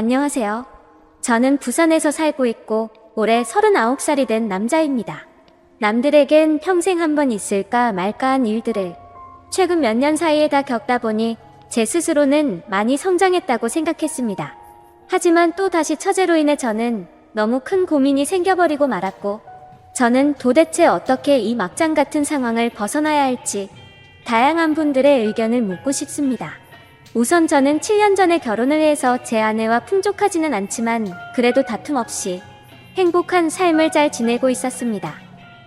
안녕하세요. 저는 부산에서 살고 있고 올해 39살이 된 남자입니다. 남들에겐 평생 한 번 있을까 말까한 일들을 최근 몇 년 사이에 다 겪다 보니 제 스스로는 많이 성장했다고 생각했습니다. 하지만 또 다시 처제로 인해 저는 너무 큰 고민이 생겨버리고 말았고, 저는 도대체 어떻게 이 막장 같은 상황을 벗어나야 할지 다양한 분들의 의견을 묻고 싶습니다. 우선 저는 7년 전에 결혼을 해서 제 아내와 풍족하지는 않지만 그래도 다툼 없이 행복한 삶을 잘 지내고 있었습니다.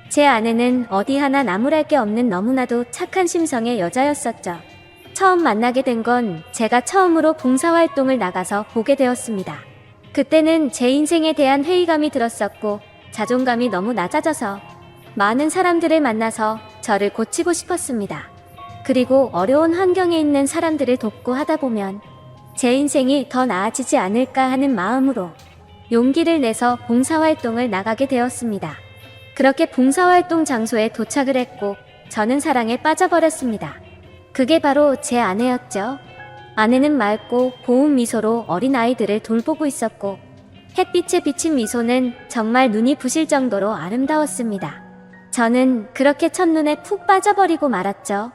제 아내는 어디 하나 나무랄 게 없는 너무나도 착한 심성의 여자였었죠. 처음 만나게 된 건 제가 처음으로 봉사활동을 나가서 보게 되었습니다. 그때는 제 인생에 대한 회의감이 들었었고 자존감이 너무 낮아져서 많은 사람들을 만나서 저를 고치고 싶었습니다. 그리고 어려운 환경에 있는 사람들을 돕고 하다 보면 제 인생이 더 나아지지 않을까 하는 마음으로 용기를 내서 봉사활동을 나가게 되었습니다. 그렇게 봉사활동 장소에 도착을 했고 저는 사랑에 빠져버렸습니다. 그게 바로 제 아내였죠. 아내는 맑고 고운 미소로 어린아이들을 돌보고 있었고 햇빛에 비친 미소는 정말 눈이 부실 정도로 아름다웠습니다. 저는 그렇게 첫눈에 푹 빠져버리고 말았죠.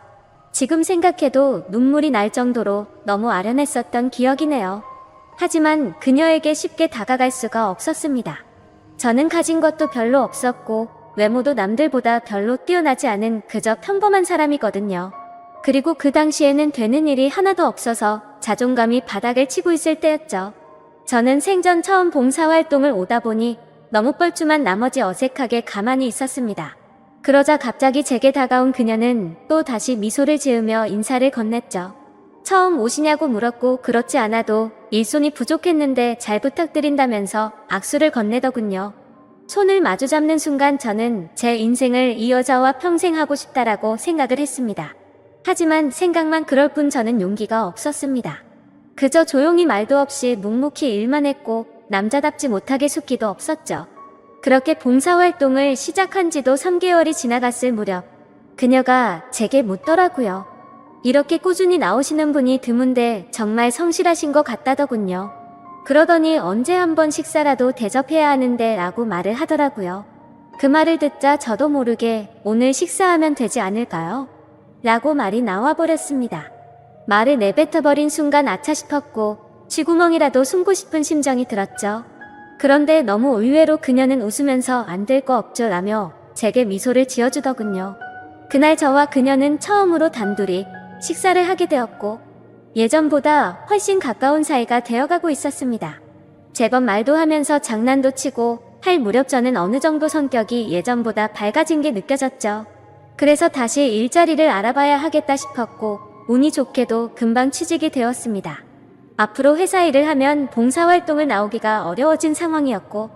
지금 생각해도 눈물이 날 정도로 너무 아련했었던 기억이네요. 하지만 그녀에게 쉽게 다가갈 수가 없었습니다. 저는 가진 것도 별로 없었고 외모도 남들보다 별로 뛰어나지 않은 그저 평범한 사람이거든요. 그리고 그 당시에는 되는 일이 하나도 없어서 자존감이 바닥을 치고 있을 때였죠. 저는 생전 처음 봉사활동을 오다 보니 너무 뻘쭘한 나머지 어색하게 가만히 있었습니다. 그러자 갑자기 제게 다가온 그녀는 또 다시 미소를 지으며 인사를 건넸죠. 처음 오시냐고 물었고 그렇지 않아도 일손이 부족했는데 잘 부탁드린다면서 악수를 건네더군요. 손을 마주 잡는 순간 저는 제 인생을 이 여자와 평생 하고 싶다라고 생각을 했습니다. 하지만 생각만 그럴 뿐 저는 용기가 없었습니다. 그저 조용히 말도 없이 묵묵히 일만 했고 남자답지 못하게 숙기도 없었죠. 그렇게 봉사활동을 시작한 지도 3개월이 지나갔을 무렵 그녀가 제게 묻더라고요. 이렇게 꾸준히 나오시는 분이 드문데 정말 성실하신 것 같다더군요. 그러더니 언제 한번 식사라도 대접해야 하는데 라고 말을 하더라고요. 그 말을 듣자 저도 모르게 오늘 식사하면 되지 않을까요? 라고 말이 나와버렸습니다. 말을 내뱉어버린 순간 아차 싶었고 쥐구멍이라도 숨고 싶은 심정이 들었죠. 그런데 너무 의외로 그녀는 웃으면서 안 될 거 없죠 라며 제게 미소를 지어주더군요. 그날 저와 그녀는 처음으로 단둘이 식사를 하게 되었고 예전보다 훨씬 가까운 사이가 되어가고 있었습니다. 제법 말도 하면서 장난도 치고 할 무렵 저는 어느 정도 성격이 예전보다 밝아진 게 느껴졌죠. 그래서 다시 일자리를 알아봐야 하겠다 싶었고 운이 좋게도 금방 취직이 되었습니다. 앞으로 회사 일을 하면 봉사활동을 나오기가 어려워진 상황이었고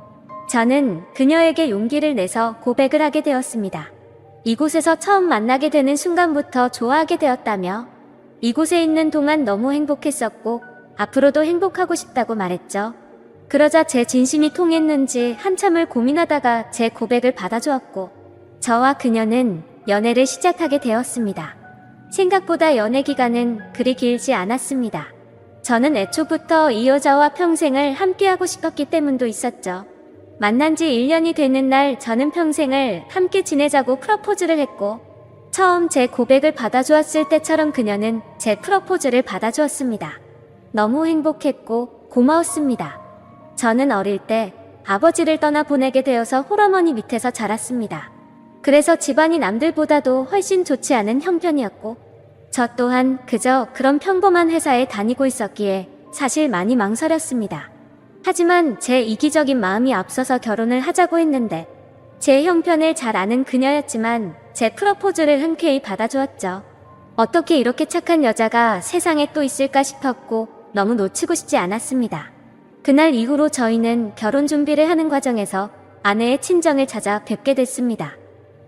저는 그녀에게 용기를 내서 고백을 하게 되었습니다. 이곳에서 처음 만나게 되는 순간부터 좋아하게 되었다며 이곳에 있는 동안 너무 행복했었고 앞으로도 행복하고 싶다고 말했죠. 그러자 제 진심이 통했는지 한참을 고민하다가 제 고백을 받아주었고 저와 그녀는 연애를 시작하게 되었습니다. 생각보다 연애 기간은 그리 길지 않았습니다. 저는 애초부터 이 여자와 평생을 함께하고 싶었기 때문도 있었죠. 만난 지 1년이 되는 날 저는 평생을 함께 지내자고 프러포즈를 했고 처음 제 고백을 받아주었을 때처럼 그녀는 제 프러포즈를 받아주었습니다. 너무 행복했고 고마웠습니다. 저는 어릴 때 아버지를 떠나 보내게 되어서 홀어머니 밑에서 자랐습니다. 그래서 집안이 남들보다도 훨씬 좋지 않은 형편이었고 저 또한 그저 그런 평범한 회사에 다니고 있었기에 사실 많이 망설였습니다. 하지만 제 이기적인 마음이 앞서서 결혼을 하자고 했는데 제 형편을 잘 아는 그녀였지만 제 프러포즈를 흔쾌히 받아주었죠. 어떻게 이렇게 착한 여자가 세상에 또 있을까 싶었고 너무 놓치고 싶지 않았습니다. 그날 이후로 저희는 결혼 준비를 하는 과정에서 아내의 친정을 찾아 뵙게 됐습니다.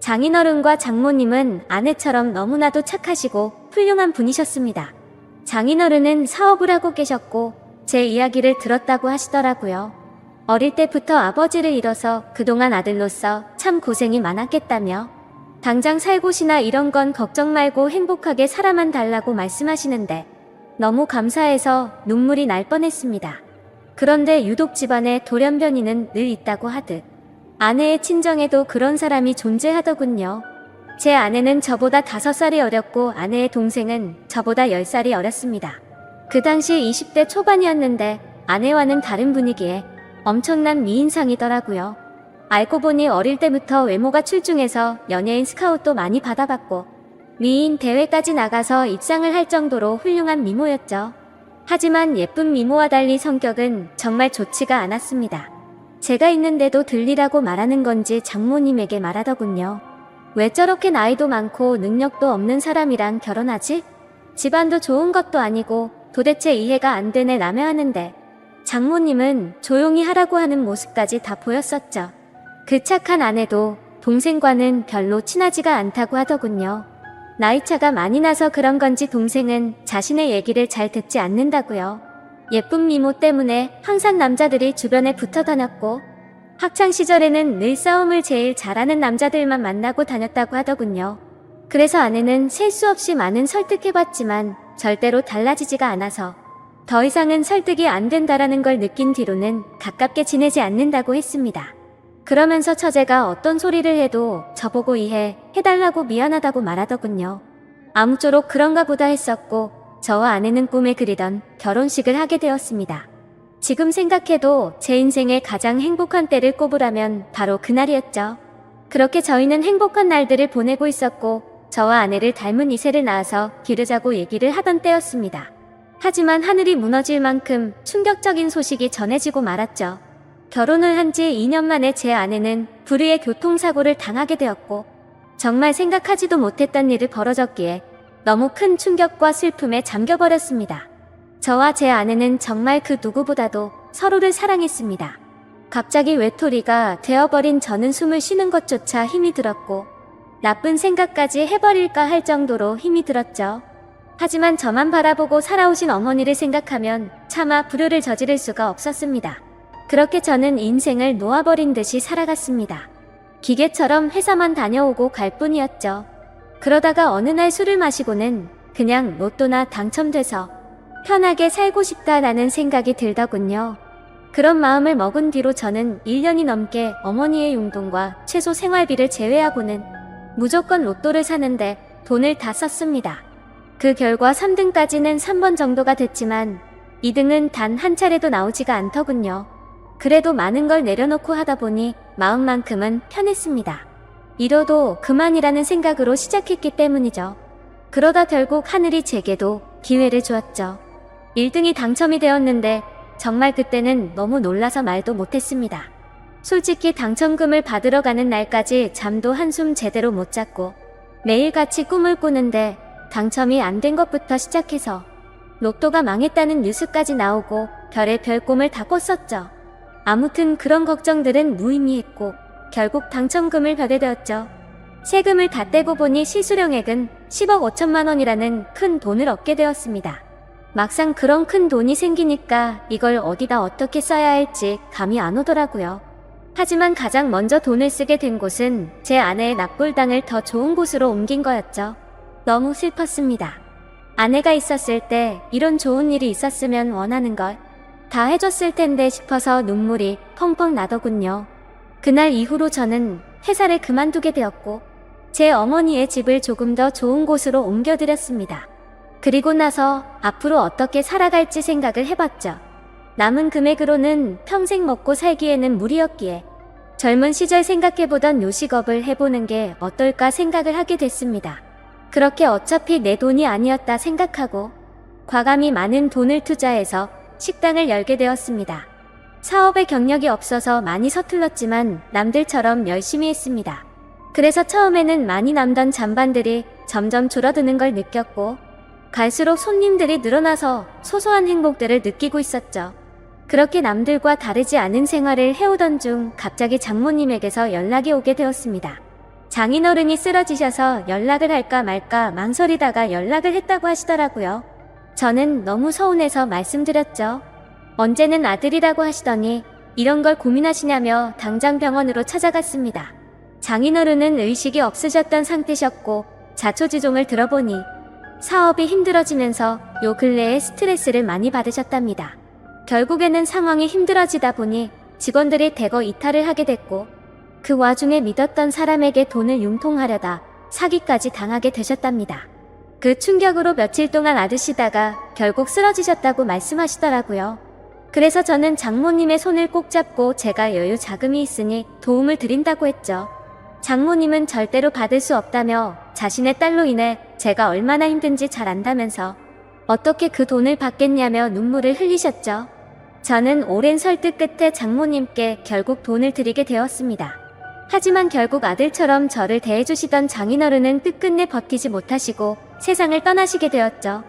장인어른과 장모님은 아내처럼 너무나도 착하시고 훌륭한 분이셨습니다. 장인어른은 사업을 하고 계셨고 제 이야기를 들었다고 하시더라고요. 어릴 때부터 아버지를 잃어서 그동안 아들로서 참 고생이 많았겠다며 당장 살 곳이나 이런 건 걱정 말고 행복하게 살아만 달라고 말씀하시는데 너무 감사해서 눈물이 날 뻔했습니다. 그런데 유독 집안에 돌연변이는 늘 있다고 하듯 아내의 친정에도 그런 사람이 존재하더군요. 제 아내는 저보다 5살이 어렸고 아내의 동생은 저보다 10살이 어렸습니다. 그 당시 20대 초반이었는데 아내와는 다른 분위기에 엄청난 미인상이더라고요. 알고 보니 어릴 때부터 외모가 출중해서 연예인 스카웃도 많이 받아봤고 미인 대회까지 나가서 입상을 할 정도로 훌륭한 미모였죠. 하지만 예쁜 미모와 달리 성격은 정말 좋지가 않았습니다. 제가 있는데도 들리라고 말하는 건지 장모님에게 말하더군요. 왜 저렇게 나이도 많고 능력도 없는 사람이랑 결혼하지? 집안도 좋은 것도 아니고 도대체 이해가 안 되네 라며 하는데 장모님은 조용히 하라고 하는 모습까지 다 보였었죠. 그 착한 아내도 동생과는 별로 친하지가 않다고 하더군요. 나이차가 많이 나서 그런 건지 동생은 자신의 얘기를 잘 듣지 않는다고요. 예쁜 미모 때문에 항상 남자들이 주변에 붙어 다녔고 학창시절에는 늘 싸움을 제일 잘하는 남자들만 만나고 다녔다고 하더군요. 그래서 아내는 셀 수 없이 많은 설득해봤지만 절대로 달라지지가 않아서 더 이상은 설득이 안 된다라는 걸 느낀 뒤로는 가깝게 지내지 않는다고 했습니다. 그러면서 처제가 어떤 소리를 해도 저보고 이해해달라고 미안하다고 말하더군요. 아무쪼록 그런가 보다 했었고 저와 아내는 꿈에 그리던 결혼식을 하게 되었습니다. 지금 생각해도 제 인생의 가장 행복한 때를 꼽으라면 바로 그날이었죠. 그렇게 저희는 행복한 날들을 보내고 있었고 저와 아내를 닮은 이세를 낳아서 기르자고 얘기를 하던 때였습니다. 하지만 하늘이 무너질 만큼 충격적인 소식이 전해지고 말았죠. 결혼을 한 지 2년 만에 제 아내는 불의의 교통사고를 당하게 되었고 정말 생각하지도 못했던 일이 벌어졌기에 너무 큰 충격과 슬픔에 잠겨버렸습니다. 저와 제 아내는 정말 그 누구보다도 서로를 사랑했습니다. 갑자기 외톨이가 되어버린 저는 숨을 쉬는 것조차 힘이 들었고 나쁜 생각까지 해버릴까 할 정도로 힘이 들었죠. 하지만 저만 바라보고 살아오신 어머니를 생각하면 차마 불효를 저지를 수가 없었습니다. 그렇게 저는 인생을 놓아버린 듯이 살아갔습니다. 기계처럼 회사만 다녀오고 갈 뿐이었죠. 그러다가 어느 날 술을 마시고는 그냥 로또나 당첨돼서 편하게 살고 싶다라는 생각이 들더군요. 그런 마음을 먹은 뒤로 저는 1년이 넘게 어머니의 용돈과 최소 생활비를 제외하고는 무조건 로또를 사는데 돈을 다 썼습니다. 그 결과 3등까지는 3번 정도가 됐지만 2등은 단 한 차례도 나오지가 않더군요. 그래도 많은 걸 내려놓고 하다 보니 마음만큼은 편했습니다. 이뤄도 그만이라는 생각으로 시작했기 때문이죠. 그러다 결국 하늘이 제게도 기회를 주었죠. 1등이 당첨이 되었는데 정말 그때는 너무 놀라서 말도 못했습니다. 솔직히 당첨금을 받으러 가는 날까지 잠도 한숨 제대로 못 잤고 매일같이 꿈을 꾸는데 당첨이 안 된 것부터 시작해서 로또가 망했다는 뉴스까지 나오고 별의별 꿈을 다 꿨었죠. 아무튼 그런 걱정들은 무의미했고 결국 당첨금을 받게 되었죠. 세금을 다 떼고 보니 실수령액은 10억 5천만 원이라는 큰 돈을 얻게 되었습니다. 막상 그런 큰 돈이 생기니까 이걸 어디다 어떻게 써야 할지 감이 안 오더라고요. 하지만 가장 먼저 돈을 쓰게 된 곳은 제 아내의 납골당을 더 좋은 곳으로 옮긴 거였죠. 너무 슬펐습니다. 아내가 있었을 때 이런 좋은 일이 있었으면 원하는 걸 다 해줬을 텐데 싶어서 눈물이 펑펑 나더군요. 그날 이후로 저는 회사를 그만두게 되었고 제 어머니의 집을 조금 더 좋은 곳으로 옮겨드렸습니다. 그리고 나서 앞으로 어떻게 살아갈지 생각을 해봤죠. 남은 금액으로는 평생 먹고 살기에는 무리였기에 젊은 시절 생각해보던 요식업을 해보는 게 어떨까 생각을 하게 됐습니다. 그렇게 어차피 내 돈이 아니었다 생각하고 과감히 많은 돈을 투자해서 식당을 열게 되었습니다. 사업에 경력이 없어서 많이 서툴렀지만 남들처럼 열심히 했습니다. 그래서 처음에는 많이 남던 잔반들이 점점 줄어드는 걸 느꼈고 갈수록 손님들이 늘어나서 소소한 행복들을 느끼고 있었죠. 그렇게 남들과 다르지 않은 생활을 해오던 중 갑자기 장모님에게서 연락이 오게 되었습니다. 장인어른이 쓰러지셔서 연락을 할까 말까 망설이다가 연락을 했다고 하시더라고요. 저는 너무 서운해서 말씀드렸죠. 언제는 아들이라고 하시더니 이런 걸 고민하시냐며 당장 병원으로 찾아갔습니다. 장인어른은 의식이 없으셨던 상태셨고 자초지종을 들어보니 사업이 힘들어지면서 요 근래에 스트레스를 많이 받으셨답니다. 결국에는 상황이 힘들어지다 보니 직원들이 대거 이탈을 하게 됐고, 그 와중에 믿었던 사람에게 돈을 융통하려다 사기까지 당하게 되셨답니다. 그 충격으로 며칠 동안 앓으시다가 결국 쓰러지셨다고 말씀하시더라고요. 그래서 저는 장모님의 손을 꼭 잡고 제가 여유 자금이 있으니 도움을 드린다고 했죠. 장모님은 절대로 받을 수 없다며 자신의 딸로 인해 제가 얼마나 힘든지 잘 안다면서 어떻게 그 돈을 받겠냐며 눈물을 흘리셨죠. 저는 오랜 설득 끝에 장모님께 결국 돈을 드리게 되었습니다. 하지만 결국 아들처럼 저를 대해주시던 장인어른은 끝끝내 버티지 못하시고 세상을 떠나시게 되었죠.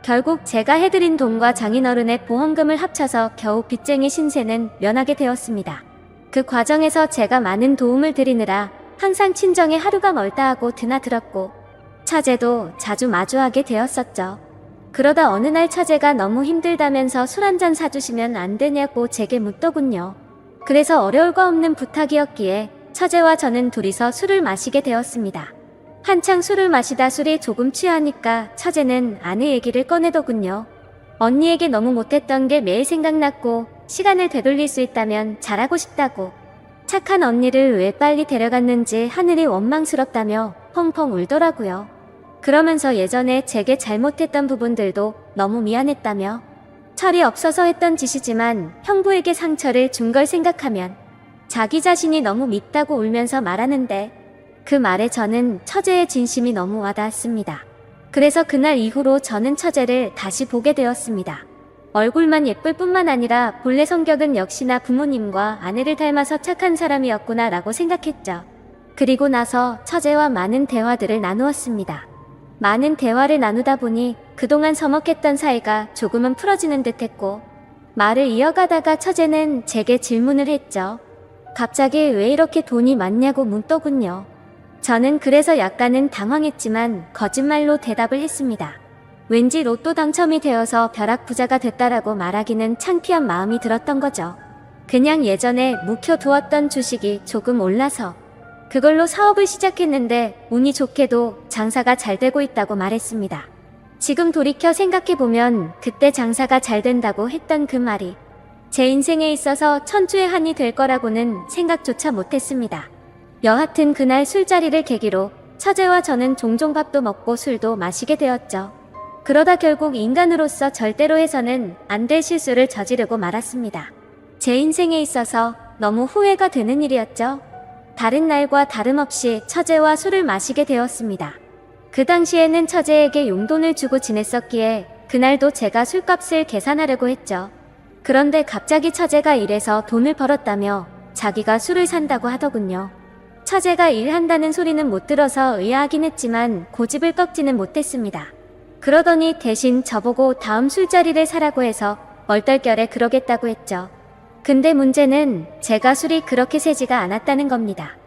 결국 제가 해드린 돈과 장인어른의 보험금을 합쳐서 겨우 빚쟁이 신세는 면하게 되었습니다. 그 과정에서 제가 많은 도움을 드리느라 항상 친정에 하루가 멀다 하고 드나들었고, 처제도 자주 마주하게 되었었죠. 그러다 어느 날 처제가 너무 힘들다면서 술 한잔 사주시면 안 되냐고 제게 묻더군요. 그래서 어려울 거 없는 부탁이었기에 처제와 저는 둘이서 술을 마시게 되었습니다. 한창 술을 마시다 술이 조금 취하니까 처제는 아내 얘기를 꺼내더군요. 언니에게 너무 못했던 게 매일 생각났고 시간을 되돌릴 수 있다면 잘하고 싶다고, 착한 언니를 왜 빨리 데려갔는지 하늘이 원망스럽다며 펑펑 울더라고요. 그러면서 예전에 제게 잘못했던 부분들도 너무 미안했다며, 철이 없어서 했던 짓이지만 형부에게 상처를 준 걸 생각하면 자기 자신이 너무 밉다고 울면서 말하는데, 그 말에 저는 처제의 진심이 너무 와닿았습니다. 그래서 그날 이후로 저는 처제를 다시 보게 되었습니다. 얼굴만 예쁠 뿐만 아니라 본래 성격은 역시나 부모님과 아내를 닮아서 착한 사람이었구나 라고 생각했죠. 그리고 나서 처제와 많은 대화들을 나누었습니다. 많은 대화를 나누다 보니 그동안 서먹했던 사이가 조금은 풀어지는 듯 했고, 말을 이어가다가 처제는 제게 질문을 했죠. 갑자기 왜 이렇게 돈이 많냐고 묻더군요. 저는 그래서 약간은 당황했지만 거짓말로 대답을 했습니다. 왠지 로또 당첨이 되어서 벼락부자가 됐다라고 말하기는 창피한 마음이 들었던 거죠. 그냥 예전에 묵혀두었던 주식이 조금 올라서 그걸로 사업을 시작했는데 운이 좋게도 장사가 잘 되고 있다고 말했습니다. 지금 돌이켜 생각해보면 그때 장사가 잘 된다고 했던 그 말이 제 인생에 있어서 천추의 한이 될 거라고는 생각조차 못했습니다. 여하튼 그날 술자리를 계기로 처제와 저는 종종 밥도 먹고 술도 마시게 되었죠. 그러다 결국 인간으로서 절대로 해서는 안 될 실수를 저지르고 말았습니다. 제 인생에 있어서 너무 후회가 되는 일이었죠. 다른 날과 다름없이 처제와 술을 마시게 되었습니다. 그 당시에는 처제에게 용돈을 주고 지냈었기에 그날도 제가 술값을 계산하려고 했죠. 그런데 갑자기 처제가 일해서 돈을 벌었다며 자기가 술을 산다고 하더군요. 처제가 일한다는 소리는 못 들어서 의아하긴 했지만 고집을 꺾지는 못했습니다. 그러더니 대신 저보고 다음 술자리를 사라고 해서 얼떨결에 그러겠다고 했죠. 근데 문제는 제가 술이 그렇게 세지가 않았다는 겁니다.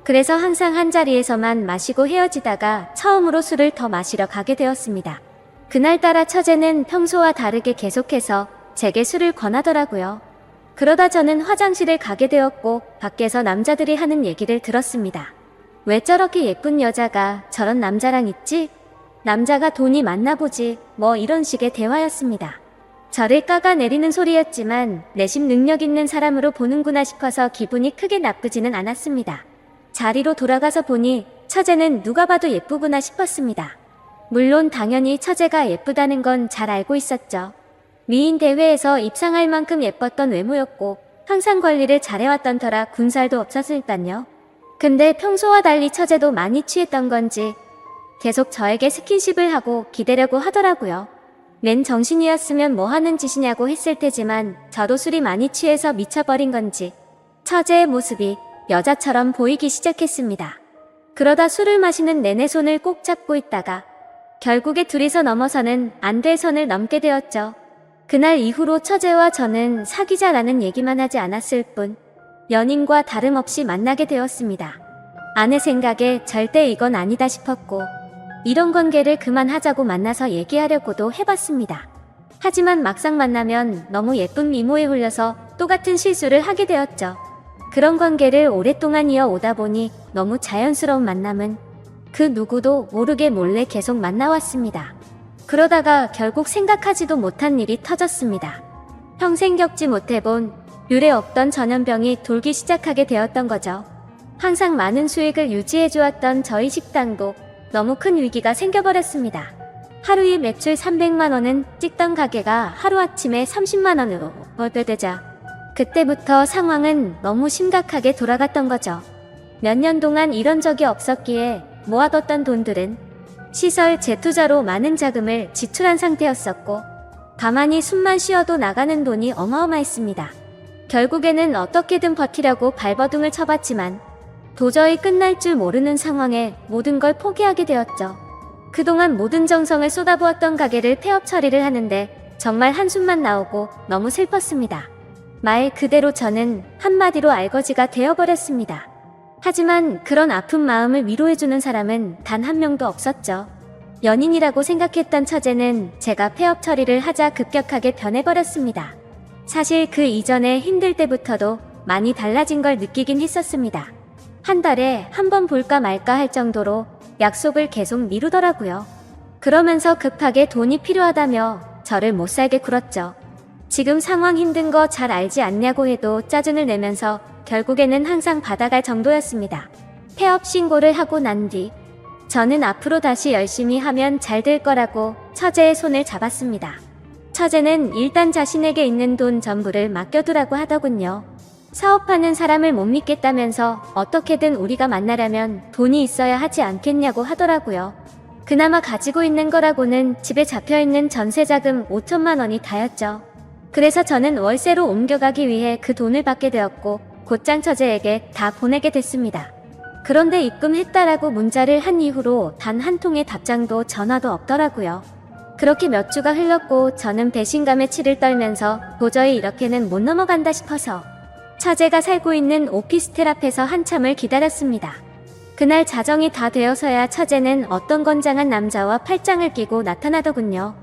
그래서 항상 한 자리에서만 마시고 헤어지다가 처음으로 술을 더 마시러 가게 되었습니다. 그날따라 처제는 평소와 다르게 계속해서 제게 술을 권하더라고요. 그러다 저는 화장실을 가게 되었고 밖에서 남자들이 하는 얘기를 들었습니다. 왜 저렇게 예쁜 여자가 저런 남자랑 있지? 남자가 돈이 많나 보지, 뭐 이런 식의 대화였습니다. 저를 깎아내리는 소리였지만 내심 능력 있는 사람으로 보는구나 싶어서 기분이 크게 나쁘지는 않았습니다. 자리로 돌아가서 보니 처제는 누가 봐도 예쁘구나 싶었습니다. 물론 당연히 처제가 예쁘다는 건 잘 알고 있었죠. 미인 대회에서 입상할 만큼 예뻤던 외모였고 항상 관리를 잘해왔던 터라 군살도 없었으니까요. 근데 평소와 달리 처제도 많이 취했던 건지 계속 저에게 스킨십을 하고 기대려고 하더라고요. 맨 정신이었으면 뭐 하는 짓이냐고 했을 테지만 저도 술이 많이 취해서 미쳐버린 건지 처제의 모습이 여자처럼 보이기 시작했습니다. 그러다 술을 마시는 내내 손을 꼭 잡고 있다가 결국에 둘이서 넘어서는 안 될 선을 넘게 되었죠. 그날 이후로 처제와 저는 사귀자라는 얘기만 하지 않았을 뿐 연인과 다름없이 만나게 되었습니다. 아내 생각에 절대 이건 아니다 싶었고 이런 관계를 그만하자고 만나서 얘기하려고도 해봤습니다. 하지만 막상 만나면 너무 예쁜 미모에 홀려서 똑같은 실수를 하게 되었죠. 그런 관계를 오랫동안 이어오다 보니 너무 자연스러운 만남은 그 누구도 모르게 몰래 계속 만나왔습니다. 그러다가 결국 생각하지도 못한 일이 터졌습니다. 평생 겪지 못해본 유례 없던 전염병이 돌기 시작하게 되었던 거죠. 항상 많은 수익을 유지해주었던 저희 식당도 너무 큰 위기가 생겨버렸습니다. 하루에 매출 300만 원은 찍던 가게가 하루아침에 30만 원으로 벌되자 그때부터 상황은 너무 심각하게 돌아갔던 거죠. 몇 년 동안 이런 적이 없었기에 모아뒀던 돈들은 시설 재투자로 많은 자금을 지출한 상태였었고 가만히 숨만 쉬어도 나가는 돈이 어마어마했습니다. 결국에는 어떻게든 버티려고 발버둥을 쳐봤지만 도저히 끝날 줄 모르는 상황에 모든 걸 포기하게 되었죠. 그동안 모든 정성을 쏟아부었던 가게를 폐업 처리를 하는데 정말 한숨만 나오고 너무 슬펐습니다. 말 그대로 저는 한마디로 알거지가 되어버렸습니다. 하지만 그런 아픈 마음을 위로해주는 사람은 단 한 명도 없었죠. 연인이라고 생각했던 처제는 제가 폐업 처리를 하자 급격하게 변해버렸습니다. 사실 그 이전에 힘들 때부터도 많이 달라진 걸 느끼긴 했었습니다. 한 달에 한 번 볼까 말까 할 정도로 약속을 계속 미루더라고요. 그러면서 급하게 돈이 필요하다며 저를 못 살게 굴었죠. 지금 상황 힘든 거 잘 알지 않냐고 해도 짜증을 내면서 결국에는 항상 받아갈 정도였습니다. 폐업 신고를 하고 난 뒤 저는 앞으로 다시 열심히 하면 잘 될 거라고 처제의 손을 잡았습니다. 처제는 일단 자신에게 있는 돈 전부를 맡겨두라고 하더군요. 사업하는 사람을 못 믿겠다면서 어떻게든 우리가 만나려면 돈이 있어야 하지 않겠냐고 하더라고요. 그나마 가지고 있는 거라고는 집에 잡혀있는 전세자금 5천만 원이 다였죠. 그래서 저는 월세로 옮겨가기 위해 그 돈을 받게 되었고 곧장 처제에게 다 보내게 됐습니다. 그런데 입금했다라고 문자를 한 이후로 단 한 통의 답장도 전화도 없더라고요. 그렇게 몇 주가 흘렀고 저는 배신감에 치를 떨면서 도저히 이렇게는 못 넘어간다 싶어서 처제가 살고 있는 오피스텔 앞에서 한참을 기다렸습니다. 그날 자정이 다 되어서야 처제는 어떤 건장한 남자와 팔짱을 끼고 나타나더군요.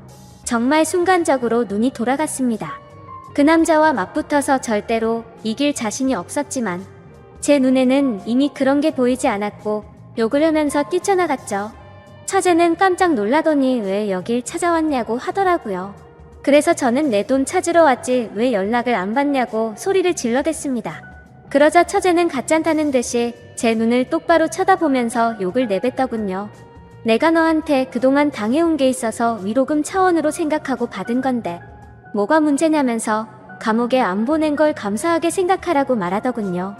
정말 순간적으로 눈이 돌아갔습니다. 그 남자와 맞붙어서 절대로 이길 자신이 없었지만 제 눈에는 이미 그런 게 보이지 않았고 욕을 하면서 뛰쳐나갔죠. 처제는 깜짝 놀라더니 왜 여길 찾아왔냐고 하더라고요. 그래서 저는 내 돈 찾으러 왔지 왜 연락을 안 받냐고 소리를 질러댔습니다. 그러자 처제는 가짠다는 듯이 제 눈을 똑바로 쳐다보면서 욕을 내뱉더군요. 내가 너한테 그동안 당해온 게 있어서 위로금 차원으로 생각하고 받은 건데 뭐가 문제냐면서 감옥에 안 보낸 걸 감사하게 생각하라고 말하더군요.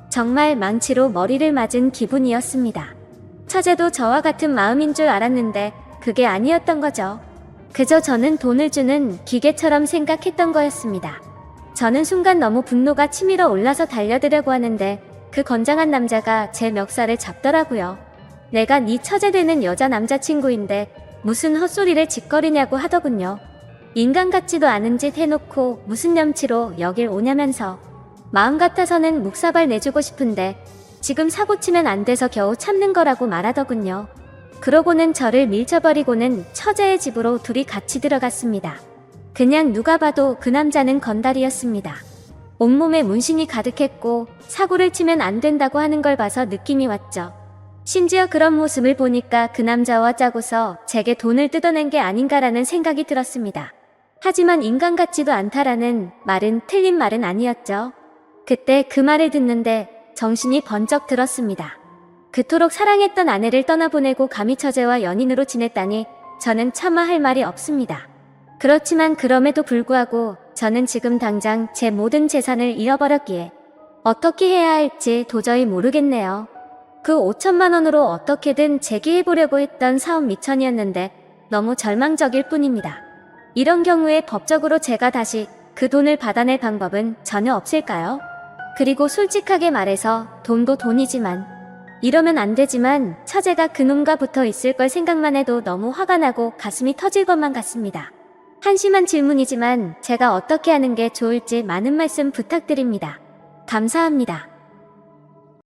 정말 망치로 머리를 맞은 기분이었습니다. 처제도 저와 같은 마음인 줄 알았는데 그게 아니었던 거죠. 그저 저는 돈을 주는 기계처럼 생각했던 거였습니다. 저는 순간 너무 분노가 치밀어 올라서 달려들려고 하는데 그 건장한 남자가 제 멱살을 잡더라고요. 내가 네 처제 되는 여자 남자친구인데 무슨 헛소리를 짓거리냐고 하더군요. 인간 같지도 않은 짓 해놓고 무슨 염치로 여길 오냐면서 마음 같아서는 묵사발 내주고 싶은데 지금 사고치면 안 돼서 겨우 참는 거라고 말하더군요. 그러고는 저를 밀쳐버리고는 처제의 집으로 둘이 같이 들어갔습니다. 그냥 누가 봐도 그 남자는 건달이었습니다. 온몸에 문신이 가득했고 사고를 치면 안 된다고 하는 걸 봐서 느낌이 왔죠. 심지어 그런 모습을 보니까 그 남자와 짜고서 제게 돈을 뜯어낸 게 아닌가라는 생각이 들었습니다. 하지만 인간 같지도 않다라는 말은 틀린 말은 아니었죠. 그때 그 말을 듣는데 정신이 번쩍 들었습니다. 그토록 사랑했던 아내를 떠나보내고 감히 처제와 연인으로 지냈다니 저는 차마 할 말이 없습니다. 그렇지만 그럼에도 불구하고 저는 지금 당장 제 모든 재산을 잃어버렸기에 어떻게 해야 할지 도저히 모르겠네요. 그 5천만 원으로 어떻게든 재기해보려고 했던 사업 미천이었는데 너무 절망적일 뿐입니다. 이런 경우에 법적으로 제가 다시 그 돈을 받아낼 방법은 전혀 없을까요? 그리고 솔직하게 말해서 돈도 돈이지만 이러면 안 되지만 처제가 그놈과 붙어 있을 걸 생각만 해도 너무 화가 나고 가슴이 터질 것만 같습니다. 한심한 질문이지만 제가 어떻게 하는 게 좋을지 많은 말씀 부탁드립니다. 감사합니다.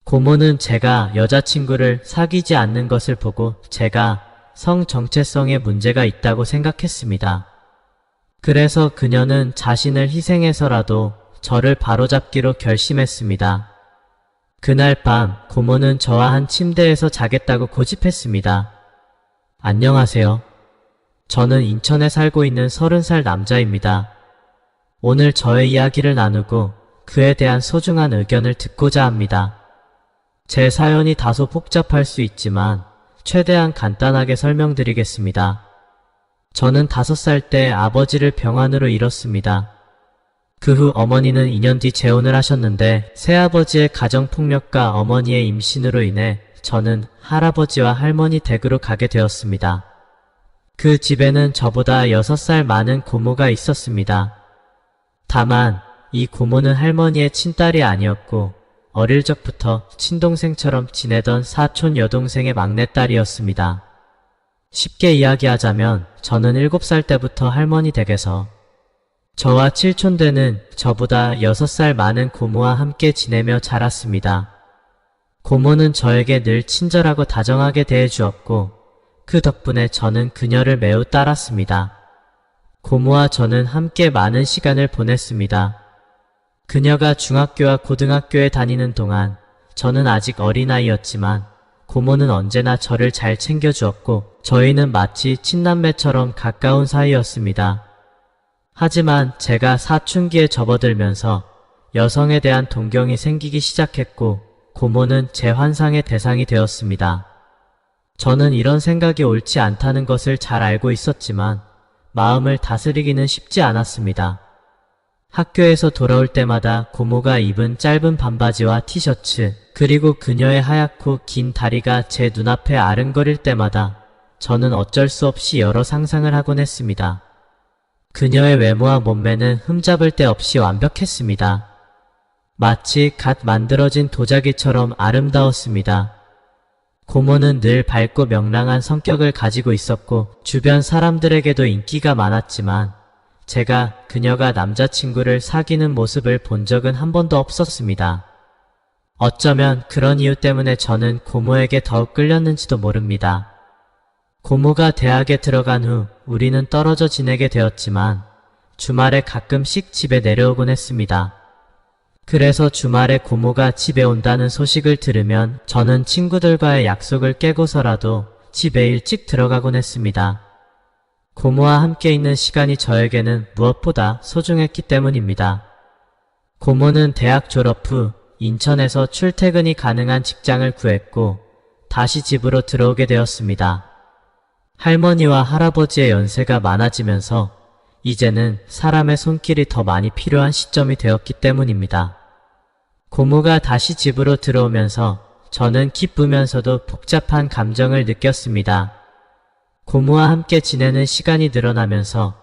고모는 제가 여자친구를 사귀지 않는 것을 보고 제가 성 정체성에 문제가 있다고 생각했습니다. 그래서 그녀는 자신을 희생해서라도 저를 바로잡기로 결심했습니다. 그날 밤 고모는 저와 한 침대에서 자겠다고 고집했습니다. 안녕하세요. 저는 인천에 살고 있는 30살 남자입니다. 오늘 저의 이야기를 나누고 그에 대한 소중한 의견을 듣고자 합니다. 제 사연이 다소 복잡할 수 있지만 최대한 간단하게 설명드리겠습니다. 저는 5살 때 아버지를 병환으로 잃었습니다. 그 후 어머니는 2년 뒤 재혼을 하셨는데 새아버지의 가정폭력과 어머니의 임신으로 인해 저는 할아버지와 할머니 댁으로 가게 되었습니다. 그 집에는 저보다 6살 많은 고모가 있었습니다. 다만 이 고모는 할머니의 친딸이 아니었고 어릴 적부터 친동생처럼 지내던 사촌 여동생의 막내딸이었습니다. 쉽게 이야기하자면 저는 7살 때부터 할머니 댁에서 저와 칠촌되는 저보다 6살 많은 고모와 함께 지내며 자랐습니다. 고모는 저에게 늘 친절하고 다정하게 대해주었고 그 덕분에 저는 그녀를 매우 따랐습니다. 고모와 저는 함께 많은 시간을 보냈습니다. 그녀가 중학교와 고등학교에 다니는 동안 저는 아직 어린아이였지만 고모는 언제나 저를 잘 챙겨주었고 저희는 마치 친남매처럼 가까운 사이였습니다. 하지만 제가 사춘기에 접어들면서 여성에 대한 동경이 생기기 시작했고 고모는 제 환상의 대상이 되었습니다. 저는 이런 생각이 옳지 않다는 것을 잘 알고 있었지만 마음을 다스리기는 쉽지 않았습니다. 학교에서 돌아올 때마다 고모가 입은 짧은 반바지와 티셔츠 그리고 그녀의 하얗고 긴 다리가 제 눈앞에 아른거릴 때마다 저는 어쩔 수 없이 여러 상상을 하곤 했습니다. 그녀의 외모와 몸매는 흠잡을 데 없이 완벽했습니다. 마치 갓 만들어진 도자기처럼 아름다웠습니다. 고모는 늘 밝고 명랑한 성격을 가지고 있었고 주변 사람들에게도 인기가 많았지만 제가 그녀가 남자친구를 사귀는 모습을 본 적은 한 번도 없었습니다. 어쩌면 그런 이유 때문에 저는 고모에게 더욱 끌렸는지도 모릅니다. 고모가 대학에 들어간 후 우리는 떨어져 지내게 되었지만 주말에 가끔씩 집에 내려오곤 했습니다. 그래서 주말에 고모가 집에 온다는 소식을 들으면 저는 친구들과의 약속을 깨고서라도 집에 일찍 들어가곤 했습니다. 고모와 함께 있는 시간이 저에게는 무엇보다 소중했기 때문입니다. 고모는 대학 졸업 후 인천에서 출퇴근이 가능한 직장을 구했고 다시 집으로 들어오게 되었습니다. 할머니와 할아버지의 연세가 많아지면서 이제는 사람의 손길이 더 많이 필요한 시점이 되었기 때문입니다. 고모가 다시 집으로 들어오면서 저는 기쁘면서도 복잡한 감정을 느꼈습니다. 고모와 함께 지내는 시간이 늘어나면서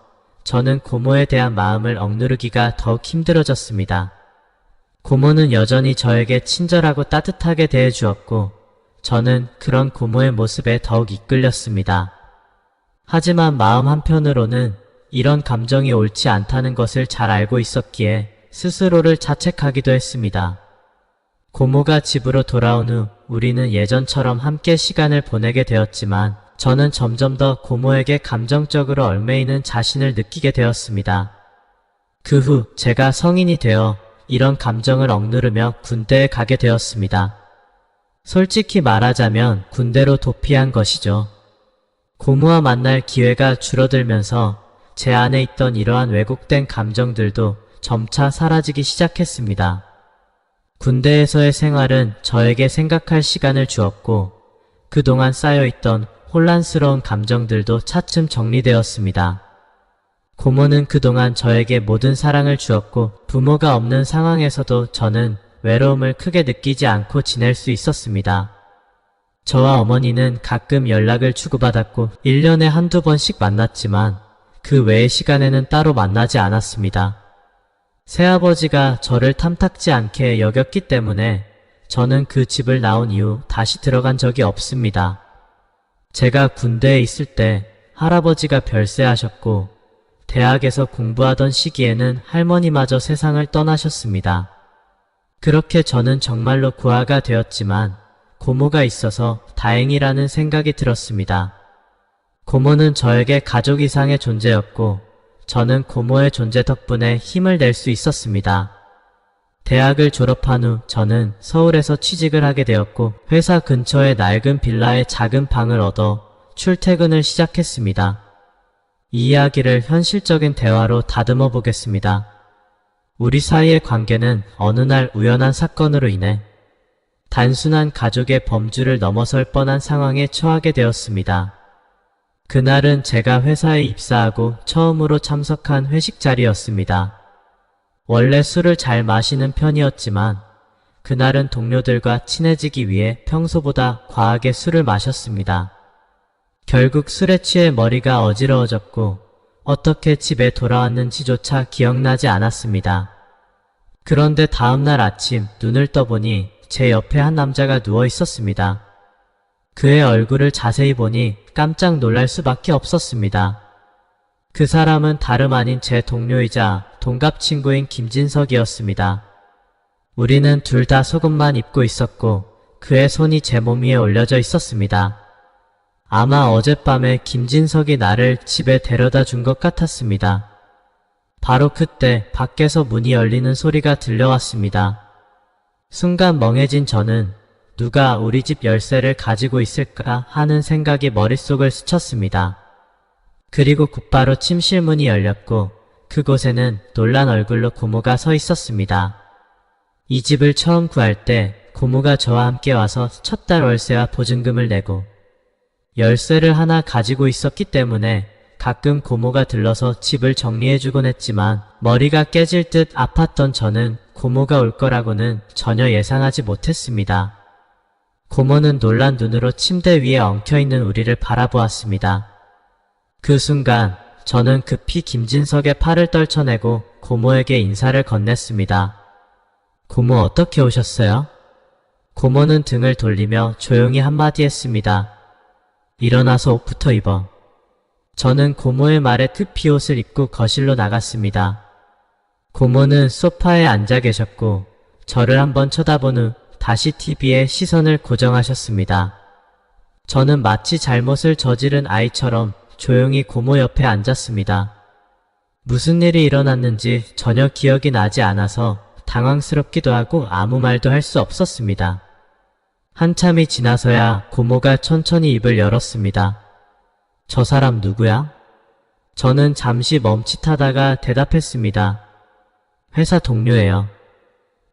저는 고모에 대한 마음을 억누르기가 더욱 힘들어졌습니다. 고모는 여전히 저에게 친절하고 따뜻하게 대해주었고 저는 그런 고모의 모습에 더욱 이끌렸습니다. 하지만 마음 한편으로는 이런 감정이 옳지 않다는 것을 잘 알고 있었기에 스스로를 자책하기도 했습니다. 고모가 집으로 돌아온 후 우리는 예전처럼 함께 시간을 보내게 되었지만 저는 점점 더 고모에게 감정적으로 얽매이는 자신을 느끼게 되었습니다. 그 후 제가 성인이 되어 이런 감정을 억누르며 군대에 가게 되었습니다. 솔직히 말하자면 군대로 도피한 것이죠. 고모와 만날 기회가 줄어들면서 제 안에 있던 이러한 왜곡된 감정들도 점차 사라지기 시작했습니다. 군대에서의 생활은 저에게 생각할 시간을 주었고 그동안 쌓여있던 혼란스러운 감정들도 차츰 정리되었습니다. 고모는 그동안 저에게 모든 사랑을 주었고 부모가 없는 상황에서도 저는 외로움을 크게 느끼지 않고 지낼 수 있었습니다. 저와 어머니는 가끔 연락을 주고받았고 1년에 한두 번씩 만났지만 그 외의 시간에는 따로 만나지 않았습니다. 새아버지가 저를 탐탁지 않게 여겼기 때문에 저는 그 집을 나온 이후 다시 들어간 적이 없습니다. 제가 군대에 있을 때 할아버지가 별세하셨고 대학에서 공부하던 시기에는 할머니마저 세상을 떠나셨습니다. 그렇게 저는 정말로 고아가 되었지만 고모가 있어서 다행이라는 생각이 들었습니다. 고모는 저에게 가족 이상의 존재였고 저는 고모의 존재 덕분에 힘을 낼 수 있었습니다. 대학을 졸업한 후 저는 서울에서 취직을 하게 되었고 회사 근처의 낡은 빌라에 작은 방을 얻어 출퇴근을 시작했습니다. 이 이야기를 현실적인 대화로 다듬어 보겠습니다. 우리 사이의 관계는 어느 날 우연한 사건으로 인해 단순한 가족의 범주를 넘어설 뻔한 상황에 처하게 되었습니다. 그날은 제가 회사에 입사하고 처음으로 참석한 회식 자리였습니다. 원래 술을 잘 마시는 편이었지만 그날은 동료들과 친해지기 위해 평소보다 과하게 술을 마셨습니다. 결국 술에 취해 머리가 어지러워졌고 어떻게 집에 돌아왔는지조차 기억나지 않았습니다. 그런데 다음날 아침 눈을 떠보니 제 옆에 한 남자가 누워 있었습니다. 그의 얼굴을 자세히 보니 깜짝 놀랄 수밖에 없었습니다. 그 사람은 다름 아닌 제 동료이자 동갑 친구인 김진석이었습니다. 우리는 둘 다 속옷만 입고 있었고 그의 손이 제 몸 위에 올려져 있었습니다. 아마 어젯밤에 김진석이 나를 집에 데려다 준 것 같았습니다. 바로 그때 밖에서 문이 열리는 소리가 들려왔습니다. 순간 멍해진 저는 누가 우리 집 열쇠를 가지고 있을까 하는 생각이 머릿속을 스쳤습니다. 그리고 곧바로 침실 문이 열렸고 그곳에는 놀란 얼굴로 고모가 서 있었습니다. 이 집을 처음 구할 때 고모가 저와 함께 와서 첫 달 월세와 보증금을 내고 열쇠를 하나 가지고 있었기 때문에 가끔 고모가 들러서 집을 정리해주곤 했지만 머리가 깨질 듯 아팠던 저는 고모가 올 거라고는 전혀 예상하지 못했습니다. 고모는 놀란 눈으로 침대 위에 엉켜있는 우리를 바라보았습니다. 그 순간 저는 급히 김진석의 팔을 떨쳐내고 고모에게 인사를 건넸습니다. 고모 어떻게 오셨어요? 고모는 등을 돌리며 조용히 한마디 했습니다. 일어나서 옷부터 입어. 저는 고모의 말에 급히 옷을 입고 거실로 나갔습니다. 고모는 소파에 앉아 계셨고 저를 한번 쳐다본 후 다시 TV에 시선을 고정하셨습니다. 저는 마치 잘못을 저지른 아이처럼 조용히 고모 옆에 앉았습니다. 무슨 일이 일어났는지 전혀 기억이 나지 않아서 당황스럽기도 하고 아무 말도 할 수 없었습니다. 한참이 지나서야 고모가 천천히 입을 열었습니다. 저 사람 누구야? 저는 잠시 멈칫하다가 대답했습니다. 회사 동료예요.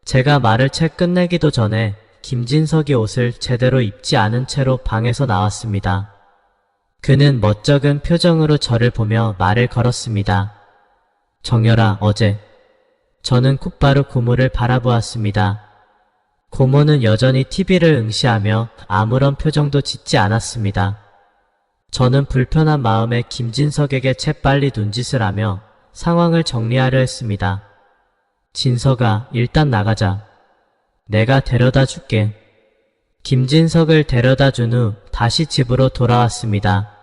제가 말을 채 끝내기도 전에 김진석이 옷을 제대로 입지 않은 채로 방에서 나왔습니다. 그는 멋쩍은 표정으로 저를 보며 말을 걸었습니다. 정열아, 어제. 저는 곧바로 고모를 바라보았습니다. 고모는 여전히 TV를 응시하며 아무런 표정도 짓지 않았습니다. 저는 불편한 마음에 김진석에게 재빨리 눈짓을 하며 상황을 정리하려 했습니다. 진석아, 일단 나가자. 내가 데려다 줄게. 김진석을 데려다 준 후 다시 집으로 돌아왔습니다.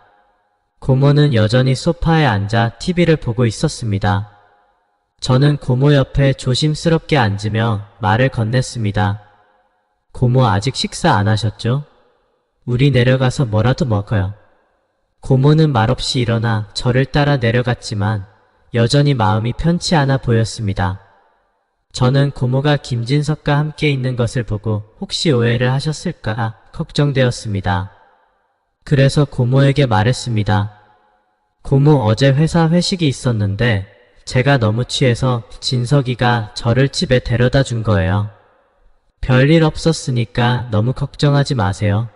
고모는 여전히 소파에 앉아 TV를 보고 있었습니다. 저는 고모 옆에 조심스럽게 앉으며 말을 건넸습니다. 고모 아직 식사 안 하셨죠? 우리 내려가서 뭐라도 먹어요. 고모는 말없이 일어나 저를 따라 내려갔지만 여전히 마음이 편치 않아 보였습니다. 저는 고모가 김진석과 함께 있는 것을 보고 혹시 오해를 하셨을까 걱정되었습니다. 그래서 고모에게 말했습니다. 고모, 어제 회사 회식이 있었는데 제가 너무 취해서 진석이가 저를 집에 데려다 준 거예요. 별일 없었으니까 너무 걱정하지 마세요.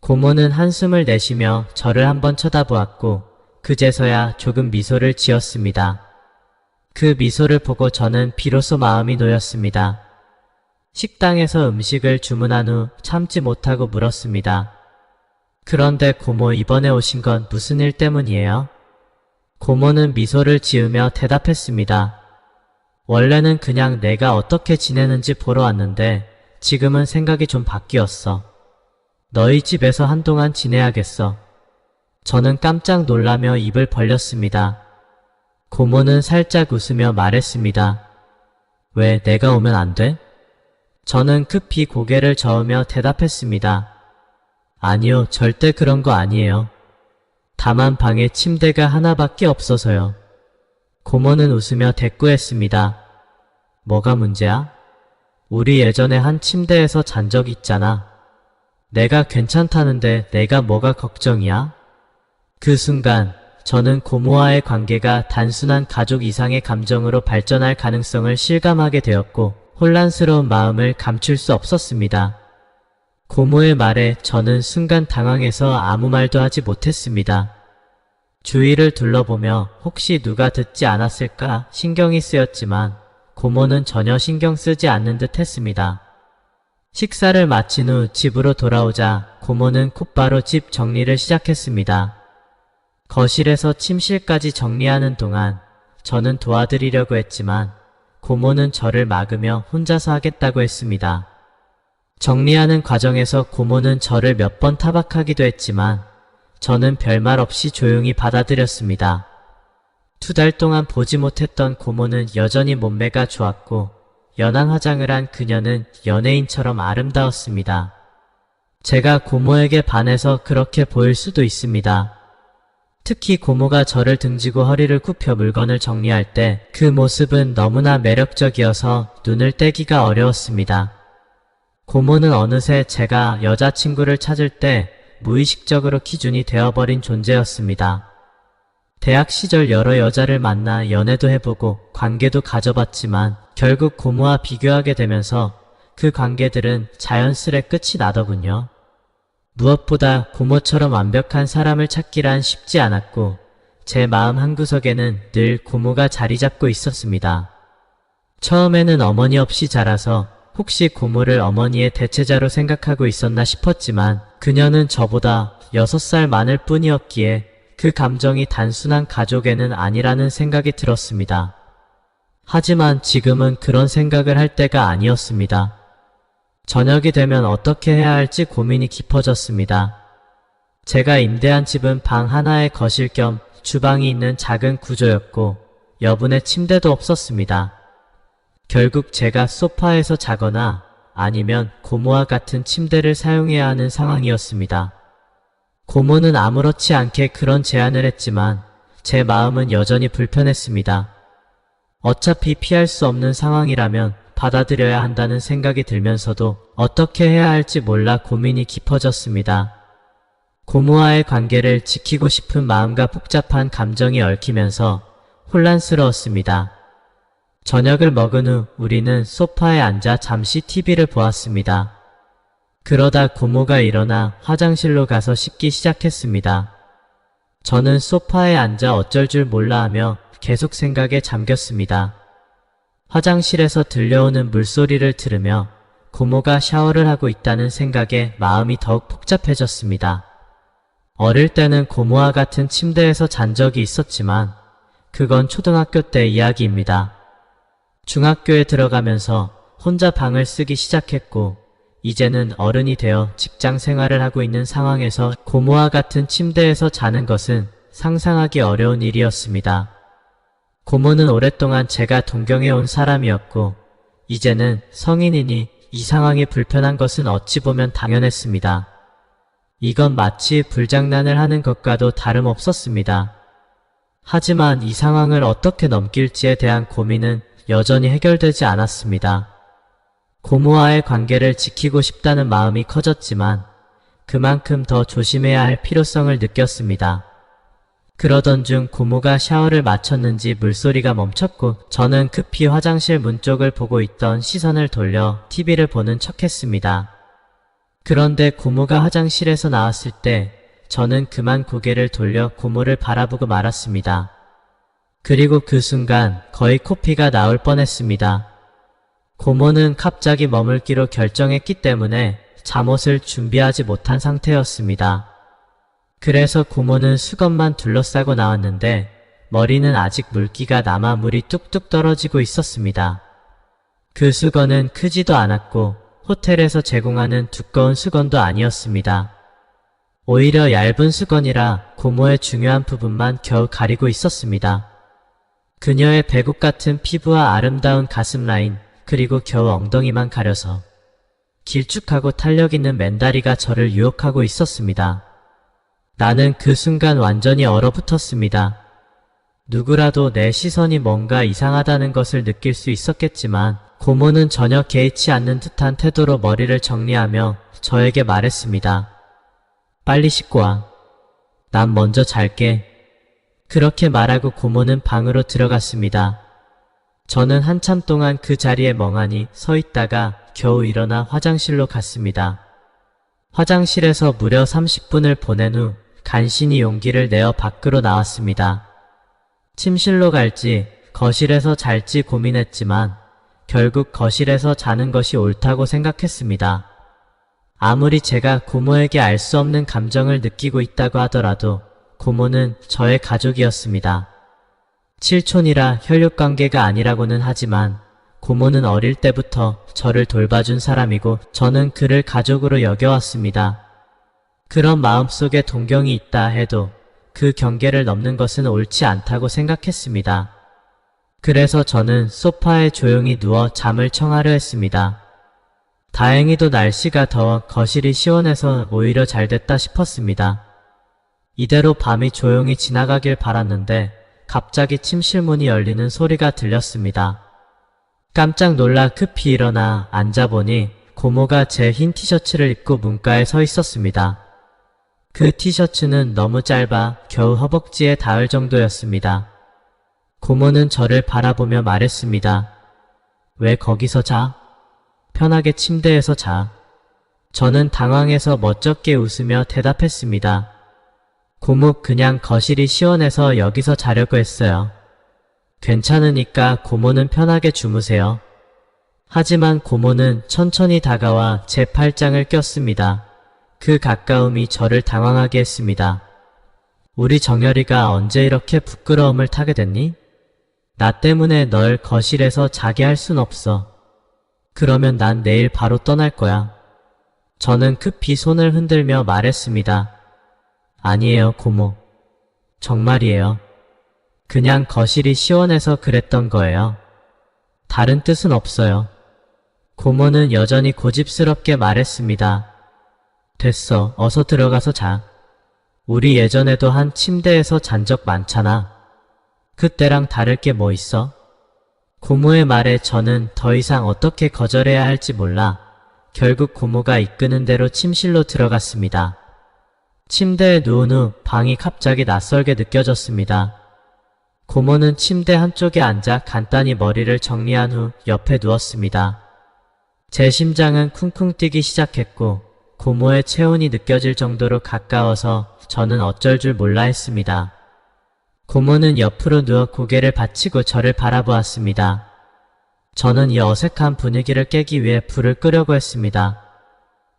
고모는 한숨을 내쉬며 저를 한번 쳐다보았고 그제서야 조금 미소를 지었습니다. 그 미소를 보고 저는 비로소 마음이 놓였습니다. 식당에서 음식을 주문한 후 참지 못하고 물었습니다. 그런데 고모, 이번에 오신 건 무슨 일 때문이에요? 고모는 미소를 지으며 대답했습니다. 원래는 그냥 내가 어떻게 지내는지 보러 왔는데 지금은 생각이 좀 바뀌었어. 너희 집에서 한동안 지내야겠어. 저는 깜짝 놀라며 입을 벌렸습니다. 고모는 살짝 웃으며 말했습니다. 왜, 내가 오면 안 돼? 저는 급히 고개를 저으며 대답했습니다. 아니요, 절대 그런 거 아니에요. 다만 방에 침대가 하나밖에 없어서요. 고모는 웃으며 대꾸했습니다. 뭐가 문제야? 우리 예전에 한 침대에서 잔 적 있잖아. 내가 괜찮다는데 내가 뭐가 걱정이야? 그 순간 저는 고모와의 관계가 단순한 가족 이상의 감정으로 발전할 가능성을 실감하게 되었고 혼란스러운 마음을 감출 수 없었습니다. 고모의 말에 저는 순간 당황해서 아무 말도 하지 못했습니다. 주위를 둘러보며 혹시 누가 듣지 않았을까 신경이 쓰였지만 고모는 전혀 신경 쓰지 않는 듯 했습니다. 식사를 마친 후 집으로 돌아오자 고모는 곧바로 집 정리를 시작했습니다. 거실에서 침실까지 정리하는 동안 저는 도와드리려고 했지만 고모는 저를 막으며 혼자서 하겠다고 했습니다. 정리하는 과정에서 고모는 저를 몇 번 타박하기도 했지만 저는 별말 없이 조용히 받아들였습니다. 2달 동안 보지 못했던 고모는 여전히 몸매가 좋았고 연한 화장을 한 그녀는 연예인처럼 아름다웠습니다. 제가 고모에게 반해서 그렇게 보일 수도 있습니다. 특히 고모가 저를 등지고 허리를 굽혀 물건을 정리할 때 그 모습은 너무나 매력적이어서 눈을 떼기가 어려웠습니다. 고모는 어느새 제가 여자친구를 찾을 때 무의식적으로 기준이 되어버린 존재였습니다. 대학 시절 여러 여자를 만나 연애도 해보고 관계도 가져봤지만 결국 고모와 비교하게 되면서 그 관계들은 자연스레 끝이 나더군요. 무엇보다 고모처럼 완벽한 사람을 찾기란 쉽지 않았고 제 마음 한구석에는 늘 고모가 자리 잡고 있었습니다. 처음에는 어머니 없이 자라서 혹시 고모를 어머니의 대체자로 생각하고 있었나 싶었지만 그녀는 저보다 6살 많을 뿐이었기에 그 감정이 단순한 가족애는 아니라는 생각이 들었습니다. 하지만 지금은 그런 생각을 할 때가 아니었습니다. 저녁이 되면 어떻게 해야 할지 고민이 깊어졌습니다. 제가 임대한 집은 방 하나에 거실 겸 주방이 있는 작은 구조였고 여분의 침대도 없었습니다. 결국 제가 소파에서 자거나 아니면 고모와 같은 침대를 사용해야 하는 상황이었습니다. 고모는 아무렇지 않게 그런 제안을 했지만 제 마음은 여전히 불편했습니다. 어차피 피할 수 없는 상황이라면 받아들여야 한다는 생각이 들면서도 어떻게 해야 할지 몰라 고민이 깊어졌습니다. 고모와의 관계를 지키고 싶은 마음과 복잡한 감정이 얽히면서 혼란스러웠습니다. 저녁을 먹은 후 우리는 소파에 앉아 잠시 TV를 보았습니다. 그러다 고모가 일어나 화장실로 가서 씻기 시작했습니다. 저는 소파에 앉아 어쩔 줄 몰라 하며 계속 생각에 잠겼습니다. 화장실에서 들려오는 물소리를 들으며 고모가 샤워를 하고 있다는 생각에 마음이 더욱 복잡해졌습니다. 어릴 때는 고모와 같은 침대에서 잔 적이 있었지만 그건 초등학교 때 이야기입니다. 중학교에 들어가면서 혼자 방을 쓰기 시작했고 이제는 어른이 되어 직장 생활을 하고 있는 상황에서 고모와 같은 침대에서 자는 것은 상상하기 어려운 일이었습니다. 고모는 오랫동안 제가 동경해온 사람이었고 이제는 성인이니 이 상황이 불편한 것은 어찌 보면 당연했습니다. 이건 마치 불장난을 하는 것과도 다름없었습니다. 하지만 이 상황을 어떻게 넘길지에 대한 고민은 여전히 해결되지 않았습니다. 고모와의 관계를 지키고 싶다는 마음이 커졌지만 그만큼 더 조심해야 할 필요성을 느꼈습니다. 그러던 중 고모가 샤워를 마쳤는지 물소리가 멈췄고 저는 급히 화장실 문 쪽을 보고 있던 시선을 돌려 TV를 보는 척했습니다. 그런데 고모가 화장실에서 나왔을 때 저는 그만 고개를 돌려 고모를 바라보고 말았습니다. 그리고 그 순간 거의 코피가 나올 뻔했습니다. 고모는 갑자기 머물기로 결정했기 때문에 잠옷을 준비하지 못한 상태였습니다. 그래서 고모는 수건만 둘러싸고 나왔는데 머리는 아직 물기가 남아 물이 뚝뚝 떨어지고 있었습니다. 그 수건은 크지도 않았고 호텔에서 제공하는 두꺼운 수건도 아니었습니다. 오히려 얇은 수건이라 고모의 중요한 부분만 겨우 가리고 있었습니다. 그녀의 배국 같은 피부와 아름다운 가슴 라인 그리고 겨우 엉덩이만 가려서 길쭉하고 탄력 있는 맨다리가 저를 유혹하고 있었습니다. 나는 그 순간 완전히 얼어붙었습니다. 누구라도 내 시선이 뭔가 이상하다는 것을 느낄 수 있었겠지만 고모는 전혀 개의치 않는 듯한 태도로 머리를 정리하며 저에게 말했습니다. 빨리 씻고 와. 난 먼저 잘게. 그렇게 말하고 고모는 방으로 들어갔습니다. 저는 한참 동안 그 자리에 멍하니 서 있다가 겨우 일어나 화장실로 갔습니다. 화장실에서 무려 30분을 보낸 후 간신히 용기를 내어 밖으로 나왔습니다. 침실로 갈지 거실에서 잘지 고민했지만 결국 거실에서 자는 것이 옳다고 생각했습니다. 아무리 제가 고모에게 알 수 없는 감정을 느끼고 있다고 하더라도 고모는 저의 가족이었습니다. 칠촌이라 혈육관계가 아니라고는 하지만 고모는 어릴 때부터 저를 돌봐준 사람이고 저는 그를 가족으로 여겨왔습니다. 그런 마음속에 동경이 있다 해도 그 경계를 넘는 것은 옳지 않다고 생각했습니다. 그래서 저는 소파에 조용히 누워 잠을 청하려 했습니다. 다행히도 날씨가 더워 거실이 시원해서 오히려 잘 됐다 싶었습니다. 이대로 밤이 조용히 지나가길 바랐는데 갑자기 침실 문이 열리는 소리가 들렸습니다. 깜짝 놀라 급히 일어나 앉아보니 고모가 제 흰 티셔츠를 입고 문가에 서 있었습니다. 그 티셔츠는 너무 짧아 겨우 허벅지에 닿을 정도였습니다. 고모는 저를 바라보며 말했습니다. 왜 거기서 자? 편하게 침대에서 자. 저는 당황해서 멋쩍게 웃으며 대답했습니다. 고모 그냥 거실이 시원해서 여기서 자려고 했어요. 괜찮으니까 고모는 편하게 주무세요. 하지만 고모는 천천히 다가와 제 팔짱을 꼈습니다. 그 가까움이 저를 당황하게 했습니다. 우리 정열이가 언제 이렇게 부끄러움을 타게 됐니? 나 때문에 널 거실에서 자게 할 순 없어. 그러면 난 내일 바로 떠날 거야. 저는 급히 손을 흔들며 말했습니다. 아니에요, 고모. 정말이에요. 그냥 거실이 시원해서 그랬던 거예요. 다른 뜻은 없어요. 고모는 여전히 고집스럽게 말했습니다. 됐어, 어서 들어가서 자. 우리 예전에도 한 침대에서 잔 적 많잖아. 그때랑 다를 게 뭐 있어? 고모의 말에 저는 더 이상 어떻게 거절해야 할지 몰라 결국 고모가 이끄는 대로 침실로 들어갔습니다. 침대에 누운 후 방이 갑자기 낯설게 느껴졌습니다. 고모는 침대 한쪽에 앉아 간단히 머리를 정리한 후 옆에 누웠습니다. 제 심장은 쿵쿵 뛰기 시작했고 고모의 체온이 느껴질 정도로 가까워서 저는 어쩔 줄 몰라 했습니다. 고모는 옆으로 누워 고개를 받치고 저를 바라보았습니다. 저는 이 어색한 분위기를 깨기 위해 불을 끄려고 했습니다.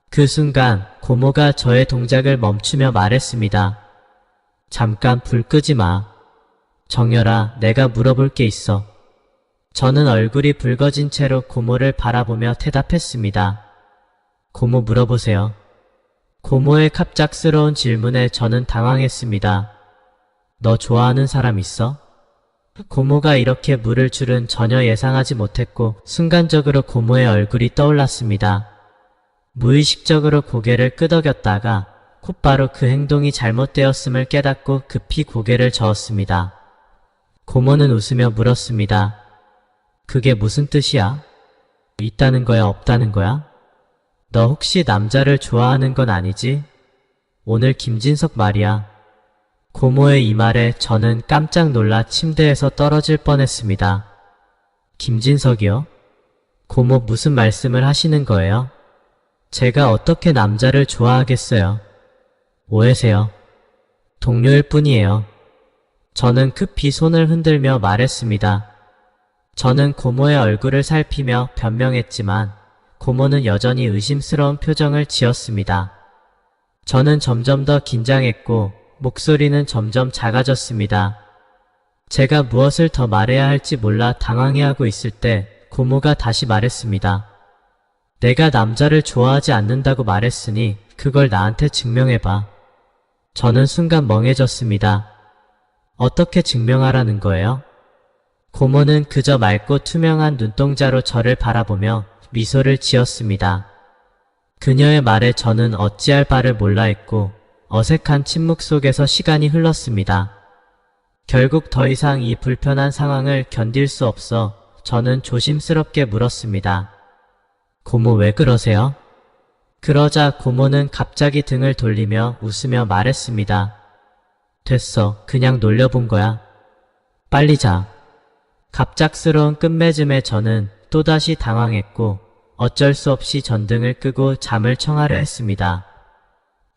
그 순간 고모가 저의 동작을 멈추며 말했습니다. 잠깐 불 끄지 마. 정열아, 내가 물어볼 게 있어. 저는 얼굴이 붉어진 채로 고모를 바라보며 대답했습니다. 고모 물어보세요. 고모의 갑작스러운 질문에 저는 당황했습니다. 너 좋아하는 사람 있어? 고모가 이렇게 물을 줄은 전혀 예상하지 못했고 순간적으로 고모의 얼굴이 떠올랐습니다. 무의식적으로 고개를 끄덕였다가 곧바로 그 행동이 잘못되었음을 깨닫고 급히 고개를 저었습니다. 고모는 웃으며 물었습니다. 그게 무슨 뜻이야? 있다는 거야, 없다는 거야? 너 혹시 남자를 좋아하는 건 아니지? 오늘 김진석 말이야. 고모의 이 말에 저는 깜짝 놀라 침대에서 떨어질 뻔했습니다. 김진석이요? 고모 무슨 말씀을 하시는 거예요? 제가 어떻게 남자를 좋아하겠어요? 오해세요. 동료일 뿐이에요. 저는 급히 손을 흔들며 말했습니다. 저는 고모의 얼굴을 살피며 변명했지만 고모는 여전히 의심스러운 표정을 지었습니다. 저는 점점 더 긴장했고 목소리는 점점 작아졌습니다. 제가 무엇을 더 말해야 할지 몰라 당황해하고 있을 때 고모가 다시 말했습니다. 내가 남자를 좋아하지 않는다고 말했으니 그걸 나한테 증명해봐. 저는 순간 멍해졌습니다. 어떻게 증명하라는 거예요? 고모는 그저 맑고 투명한 눈동자로 저를 바라보며 미소를 지었습니다. 그녀의 말에 저는 어찌할 바를 몰라 했고 어색한 침묵 속에서 시간이 흘렀습니다. 결국 더 이상 이 불편한 상황을 견딜 수 없어 저는 조심스럽게 물었습니다. 고모 왜 그러세요? 그러자 고모는 갑자기 등을 돌리며 웃으며 말했습니다. 됐어. 그냥 놀려본 거야. 빨리 자. 갑작스러운 끝맺음에 저는 또다시 당황했고 어쩔 수 없이 전등을 끄고 잠을 청하려 했습니다.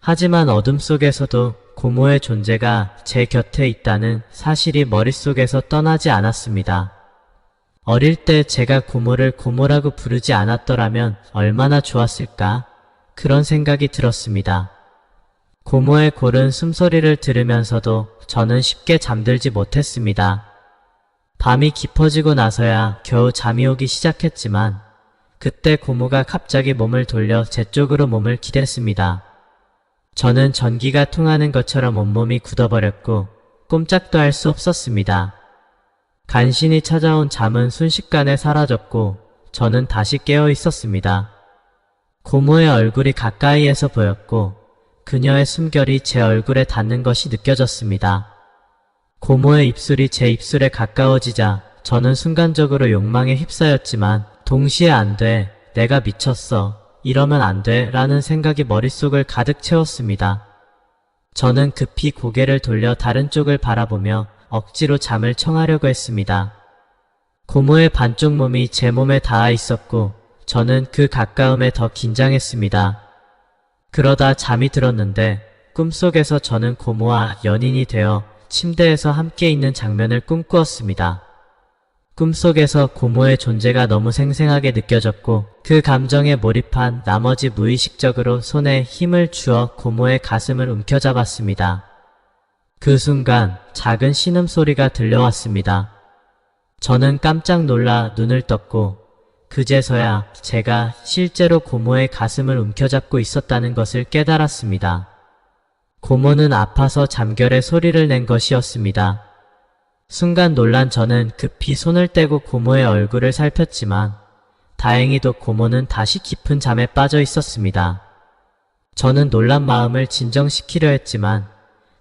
하지만 어둠 속에서도 고모의 존재가 제 곁에 있다는 사실이 머릿속에서 떠나지 않았습니다. 어릴 때 제가 고모를 고모라고 부르지 않았더라면 얼마나 좋았을까? 그런 생각이 들었습니다. 고모의 고른 숨소리를 들으면서도 저는 쉽게 잠들지 못했습니다. 밤이 깊어지고 나서야 겨우 잠이 오기 시작했지만 그때 고모가 갑자기 몸을 돌려 제 쪽으로 몸을 기댔습니다. 저는 전기가 통하는 것처럼 온몸이 굳어버렸고 꼼짝도 할 수 없었습니다. 간신히 찾아온 잠은 순식간에 사라졌고 저는 다시 깨어 있었습니다. 고모의 얼굴이 가까이에서 보였고 그녀의 숨결이 제 얼굴에 닿는 것이 느껴졌습니다. 고모의 입술이 제 입술에 가까워지자 저는 순간적으로 욕망에 휩싸였지만 동시에 안 돼, 내가 미쳤어, 이러면 안 돼 라는 생각이 머릿속을 가득 채웠습니다. 저는 급히 고개를 돌려 다른 쪽을 바라보며 억지로 잠을 청하려고 했습니다. 고모의 반쪽 몸이 제 몸에 닿아 있었고 저는 그 가까움에 더 긴장했습니다. 그러다 잠이 들었는데 꿈속에서 저는 고모와 연인이 되어 침대에서 함께 있는 장면을 꿈꾸었습니다. 꿈속에서 고모의 존재가 너무 생생하게 느껴졌고 그 감정에 몰입한 나머지 무의식적으로 손에 힘을 주어 고모의 가슴을 움켜잡았습니다. 그 순간 작은 신음소리가 들려왔습니다. 저는 깜짝 놀라 눈을 떴고 그제서야 제가 실제로 고모의 가슴을 움켜잡고 있었다는 것을 깨달았습니다. 고모는 아파서 잠결에 소리를 낸 것이었습니다. 순간 놀란 저는 급히 손을 떼고 고모의 얼굴을 살폈지만 다행히도 고모는 다시 깊은 잠에 빠져 있었습니다. 저는 놀란 마음을 진정시키려 했지만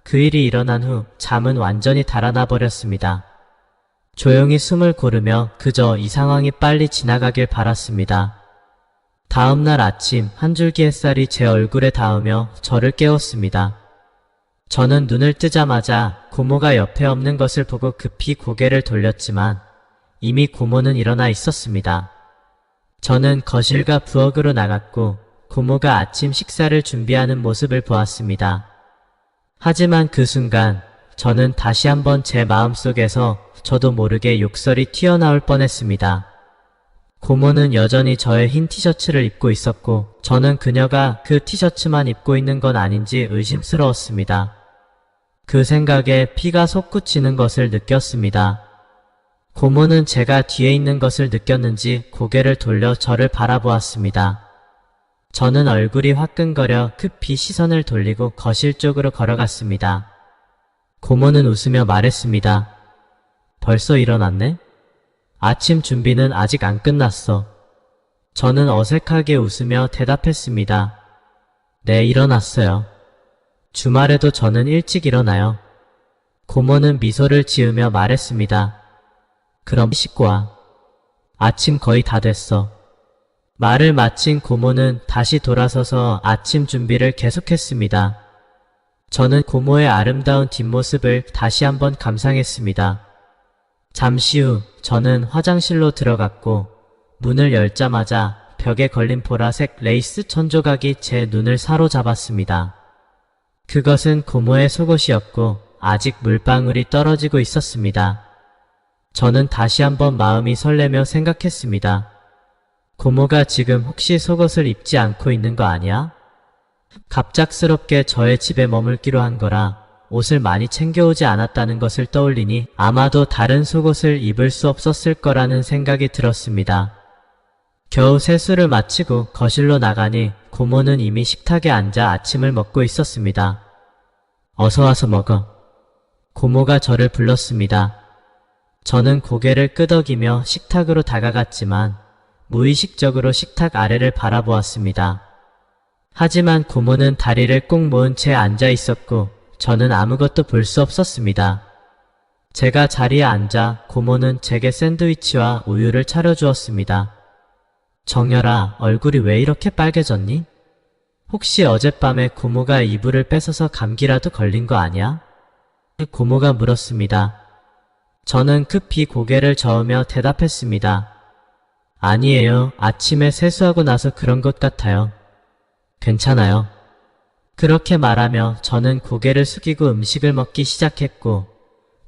그 일이 일어난 후 잠은 완전히 달아나 버렸습니다. 조용히 숨을 고르며 그저 이 상황이 빨리 지나가길 바랐습니다. 다음날 아침 한 줄기 햇살이 제 얼굴에 닿으며 저를 깨웠습니다. 저는 눈을 뜨자마자 고모가 옆에 없는 것을 보고 급히 고개를 돌렸지만 이미 고모는 일어나 있었습니다. 저는 거실과 부엌으로 나갔고 고모가 아침 식사를 준비하는 모습을 보았습니다. 하지만 그 순간 저는 다시 한번 제 마음속에서 저도 모르게 욕설이 튀어나올 뻔했습니다. 고모는 여전히 저의 흰 티셔츠를 입고 있었고 저는 그녀가 그 티셔츠만 입고 있는 건 아닌지 의심스러웠습니다. 그 생각에 피가 솟구치는 것을 느꼈습니다. 고모는 제가 뒤에 있는 것을 느꼈는지 고개를 돌려 저를 바라보았습니다. 저는 얼굴이 화끈거려 급히 시선을 돌리고 거실 쪽으로 걸어갔습니다. 고모는 웃으며 말했습니다. 벌써 일어났네? 아침 준비는 아직 안 끝났어. 저는 어색하게 웃으며 대답했습니다. 네, 일어났어요. 주말에도 저는 일찍 일어나요. 고모는 미소를 지으며 말했습니다. 그럼 씻고 와. 아침 거의 다 됐어. 말을 마친 고모는 다시 돌아서서 아침 준비를 계속했습니다. 저는 고모의 아름다운 뒷모습을 다시 한번 감상했습니다. 잠시 후 저는 화장실로 들어갔고 문을 열자마자 벽에 걸린 보라색 레이스 천조각이 제 눈을 사로잡았습니다. 그것은 고모의 속옷이었고 아직 물방울이 떨어지고 있었습니다. 저는 다시 한번 마음이 설레며 생각했습니다. 고모가 지금 혹시 속옷을 입지 않고 있는 거 아니야? 갑작스럽게 저의 집에 머물기로 한 거라 옷을 많이 챙겨오지 않았다는 것을 떠올리니 아마도 다른 속옷을 입을 수 없었을 거라는 생각이 들었습니다. 겨우 세수를 마치고 거실로 나가니 고모는 이미 식탁에 앉아 아침을 먹고 있었습니다. 어서 와서 먹어. 고모가 저를 불렀습니다. 저는 고개를 끄덕이며 식탁으로 다가갔지만 무의식적으로 식탁 아래를 바라보았습니다. 하지만 고모는 다리를 꼭 모은 채 앉아 있었고 저는 아무것도 볼 수 없었습니다. 제가 자리에 앉아 고모는 제게 샌드위치와 우유를 차려주었습니다. 정열아, 얼굴이 왜 이렇게 빨개졌니? 혹시 어젯밤에 고모가 이불을 뺏어서 감기라도 걸린 거 아니야? 고모가 물었습니다. 저는 급히 고개를 저으며 대답했습니다. 아니에요. 아침에 세수하고 나서 그런 것 같아요. 괜찮아요. 그렇게 말하며 저는 고개를 숙이고 음식을 먹기 시작했고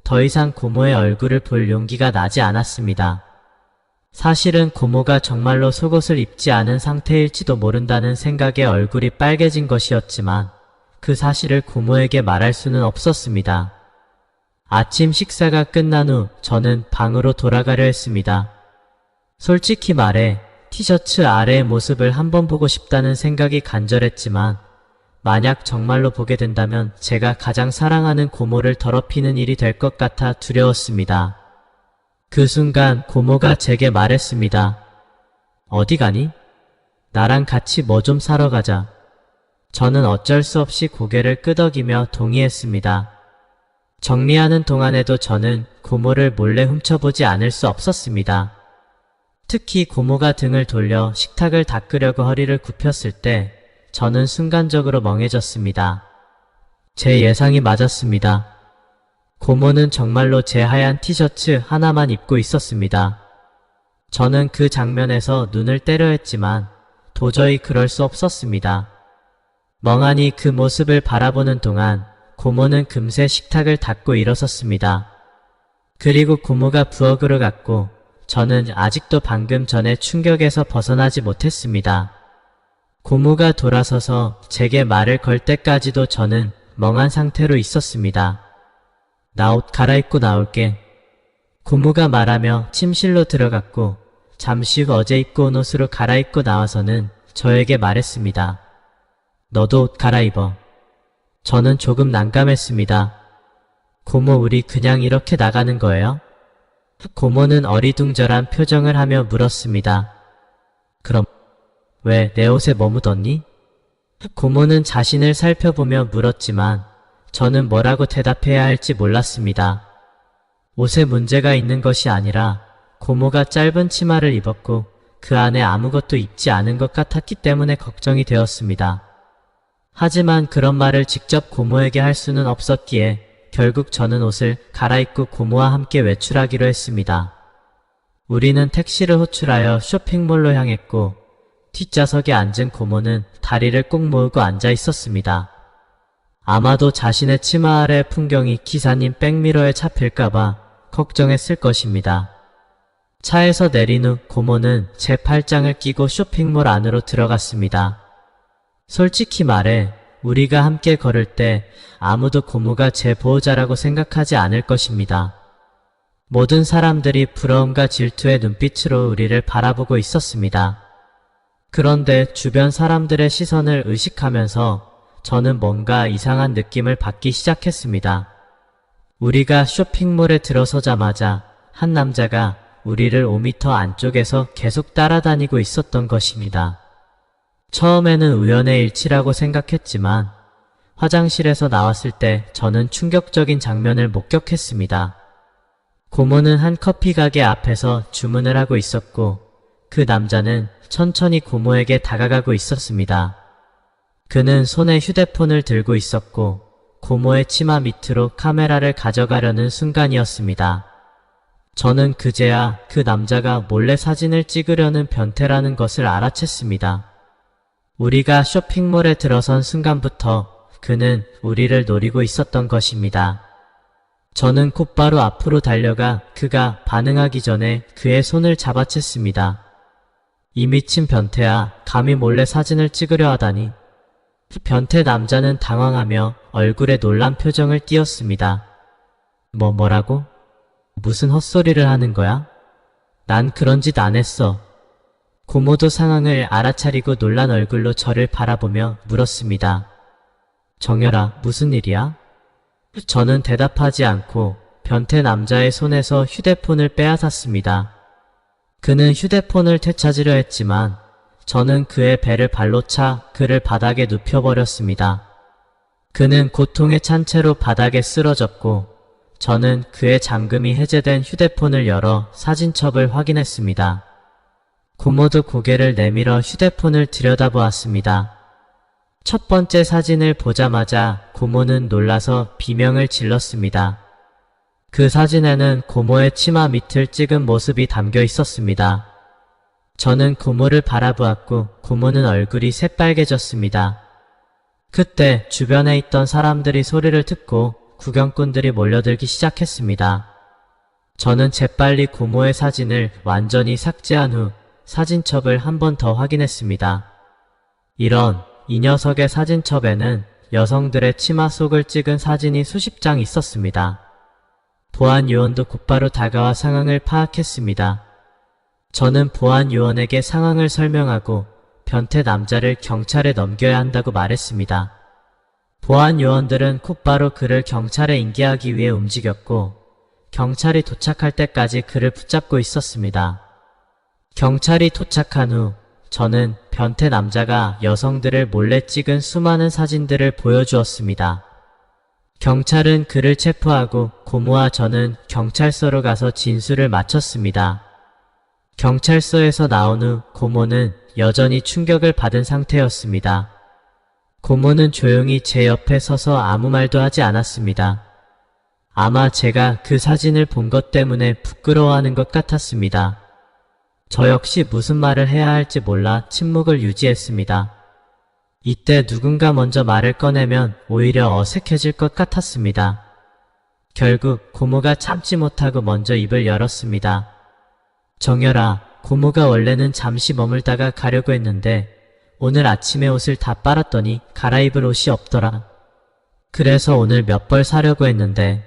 더 이상 고모의 얼굴을 볼 용기가 나지 않았습니다. 사실은 고모가 정말로 속옷을 입지 않은 상태일지도 모른다는 생각에 얼굴이 빨개진 것이었지만 그 사실을 고모에게 말할 수는 없었습니다. 아침 식사가 끝난 후 저는 방으로 돌아가려 했습니다. 솔직히 말해 티셔츠 아래의 모습을 한번 보고 싶다는 생각이 간절했지만 만약 정말로 보게 된다면 제가 가장 사랑하는 고모를 더럽히는 일이 될 것 같아 두려웠습니다. 그 순간 고모가 제게 말했습니다. 어디 가니? 나랑 같이 뭐 좀 사러 가자. 저는 어쩔 수 없이 고개를 끄덕이며 동의했습니다. 정리하는 동안에도 저는 고모를 몰래 훔쳐보지 않을 수 없었습니다. 특히 고모가 등을 돌려 식탁을 닦으려고 허리를 굽혔을 때 저는 순간적으로 멍해졌습니다. 제 예상이 맞았습니다. 고모는 정말로 제 하얀 티셔츠 하나만 입고 있었습니다. 저는 그 장면에서 눈을 떼려 했지만 도저히 그럴 수 없었습니다. 멍하니 그 모습을 바라보는 동안 고모는 금세 식탁을 닦고 일어섰습니다. 그리고 고모가 부엌으로 갔고 저는 아직도 방금 전에 충격에서 벗어나지 못했습니다. 고모가 돌아서서 제게 말을 걸 때까지도 저는 멍한 상태로 있었습니다. 나 옷 갈아입고 나올게. 고모가 말하며 침실로 들어갔고 잠시 후 어제 입고 온 옷으로 갈아입고 나와서는 저에게 말했습니다. 너도 옷 갈아입어. 저는 조금 난감했습니다. 고모, 우리 그냥 이렇게 나가는 거예요? 고모는 어리둥절한 표정을 하며 물었습니다. 그럼 왜 내 옷에 뭐 묻었니? 고모는 자신을 살펴보며 물었지만 저는 뭐라고 대답해야 할지 몰랐습니다. 옷에 문제가 있는 것이 아니라 고모가 짧은 치마를 입었고 그 안에 아무것도 입지 않은 것 같았기 때문에 걱정이 되었습니다. 하지만 그런 말을 직접 고모에게 할 수는 없었기에 결국 저는 옷을 갈아입고 고모와 함께 외출하기로 했습니다. 우리는 택시를 호출하여 쇼핑몰로 향했고 뒷좌석에 앉은 고모는 다리를 꼭 모으고 앉아 있었습니다. 아마도 자신의 치마 아래 풍경이 기사님 백미러에 잡힐까봐 걱정했을 것입니다. 차에서 내린 후 고모는 제 팔짱을 끼고 쇼핑몰 안으로 들어갔습니다. 솔직히 말해 우리가 함께 걸을 때 아무도 고모가 제 보호자라고 생각하지 않을 것입니다. 모든 사람들이 부러움과 질투의 눈빛으로 우리를 바라보고 있었습니다. 그런데 주변 사람들의 시선을 의식하면서 저는 뭔가 이상한 느낌을 받기 시작했습니다. 우리가 쇼핑몰에 들어서자마자 한 남자가 우리를 5m 안쪽에서 계속 따라다니고 있었던 것입니다. 처음에는 우연의 일치라고 생각했지만 화장실에서 나왔을 때 저는 충격적인 장면을 목격했습니다. 고모는 한 커피 가게 앞에서 주문을 하고 있었고 그 남자는 천천히 고모에게 다가가고 있었습니다. 그는 손에 휴대폰을 들고 있었고 고모의 치마 밑으로 카메라를 가져가려는 순간이었습니다. 저는 그제야 그 남자가 몰래 사진을 찍으려는 변태라는 것을 알아챘습니다. 우리가 쇼핑몰에 들어선 순간부터 그는 우리를 노리고 있었던 것입니다. 저는 곧바로 앞으로 달려가 그가 반응하기 전에 그의 손을 잡아챘습니다. 이 미친 변태야, 감히 몰래 사진을 찍으려 하다니. 변태 남자는 당황하며 얼굴에 놀란 표정을 띄었습니다. 뭐라고? 무슨 헛소리를 하는 거야? 난 그런 짓 안 했어. 고모도 상황을 알아차리고 놀란 얼굴로 저를 바라보며 물었습니다. 정열아, 무슨 일이야? 저는 대답하지 않고 변태 남자의 손에서 휴대폰을 빼앗았습니다. 그는 휴대폰을 되찾으려 했지만 저는 그의 배를 발로 차 그를 바닥에 눕혀버렸습니다. 그는 고통에 찬 채로 바닥에 쓰러졌고 저는 그의 잠금이 해제된 휴대폰을 열어 사진첩을 확인했습니다. 고모도 고개를 내밀어 휴대폰을 들여다보았습니다. 첫 번째 사진을 보자마자 고모는 놀라서 비명을 질렀습니다. 그 사진에는 고모의 치마 밑을 찍은 모습이 담겨 있었습니다. 저는 고모를 바라보았고 고모는 얼굴이 새빨개졌습니다. 그때 주변에 있던 사람들이 소리를 듣고 구경꾼들이 몰려들기 시작했습니다. 저는 재빨리 고모의 사진을 완전히 삭제한 후 사진첩을 한 번 더 확인했습니다. 이 녀석의 사진첩에는 여성들의 치마 속을 찍은 사진이 수십 장 있었습니다. 보안 요원도 곧바로 다가와 상황을 파악했습니다. 저는 보안 요원에게 상황을 설명하고 변태 남자를 경찰에 넘겨야 한다고 말했습니다. 보안 요원들은 곧바로 그를 경찰에 인계하기 위해 움직였고 경찰이 도착할 때까지 그를 붙잡고 있었습니다. 경찰이 도착한 후 저는 변태 남자가 여성들을 몰래 찍은 수많은 사진들을 보여주었습니다. 경찰은 그를 체포하고 고모와 저는 경찰서로 가서 진술을 마쳤습니다. 경찰서에서 나온 후 고모는 여전히 충격을 받은 상태였습니다. 고모는 조용히 제 옆에 서서 아무 말도 하지 않았습니다. 아마 제가 그 사진을 본 것 때문에 부끄러워하는 것 같았습니다. 저 역시 무슨 말을 해야 할지 몰라 침묵을 유지했습니다. 이때 누군가 먼저 말을 꺼내면 오히려 어색해질 것 같았습니다. 결국 고모가 참지 못하고 먼저 입을 열었습니다. 정열아, 고모가 원래는 잠시 머물다가 가려고 했는데 오늘 아침에 옷을 다 빨았더니 갈아입을 옷이 없더라. 그래서 오늘 몇 벌 사려고 했는데.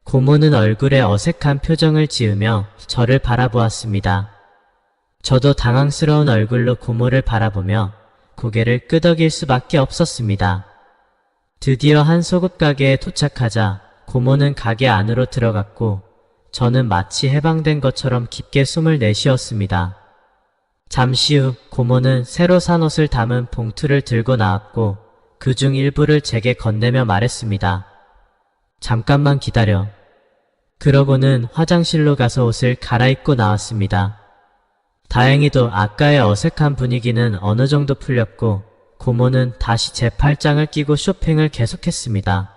고모는 얼굴에 어색한 표정을 지으며 저를 바라보았습니다. 저도 당황스러운 얼굴로 고모를 바라보며 고개를 끄덕일 수밖에 없었습니다. 드디어 한 속옷 가게에 도착하자 고모는 가게 안으로 들어갔고 저는 마치 해방된 것처럼 깊게 숨을 내쉬었습니다. 잠시 후 고모는 새로 산 옷을 담은 봉투를 들고 나왔고 그중 일부를 제게 건네며 말했습니다. 잠깐만 기다려. 그러고는 화장실로 가서 옷을 갈아입고 나왔습니다. 다행히도 아까의 어색한 분위기는 어느 정도 풀렸고 고모는 다시 제 팔짱을 끼고 쇼핑을 계속했습니다.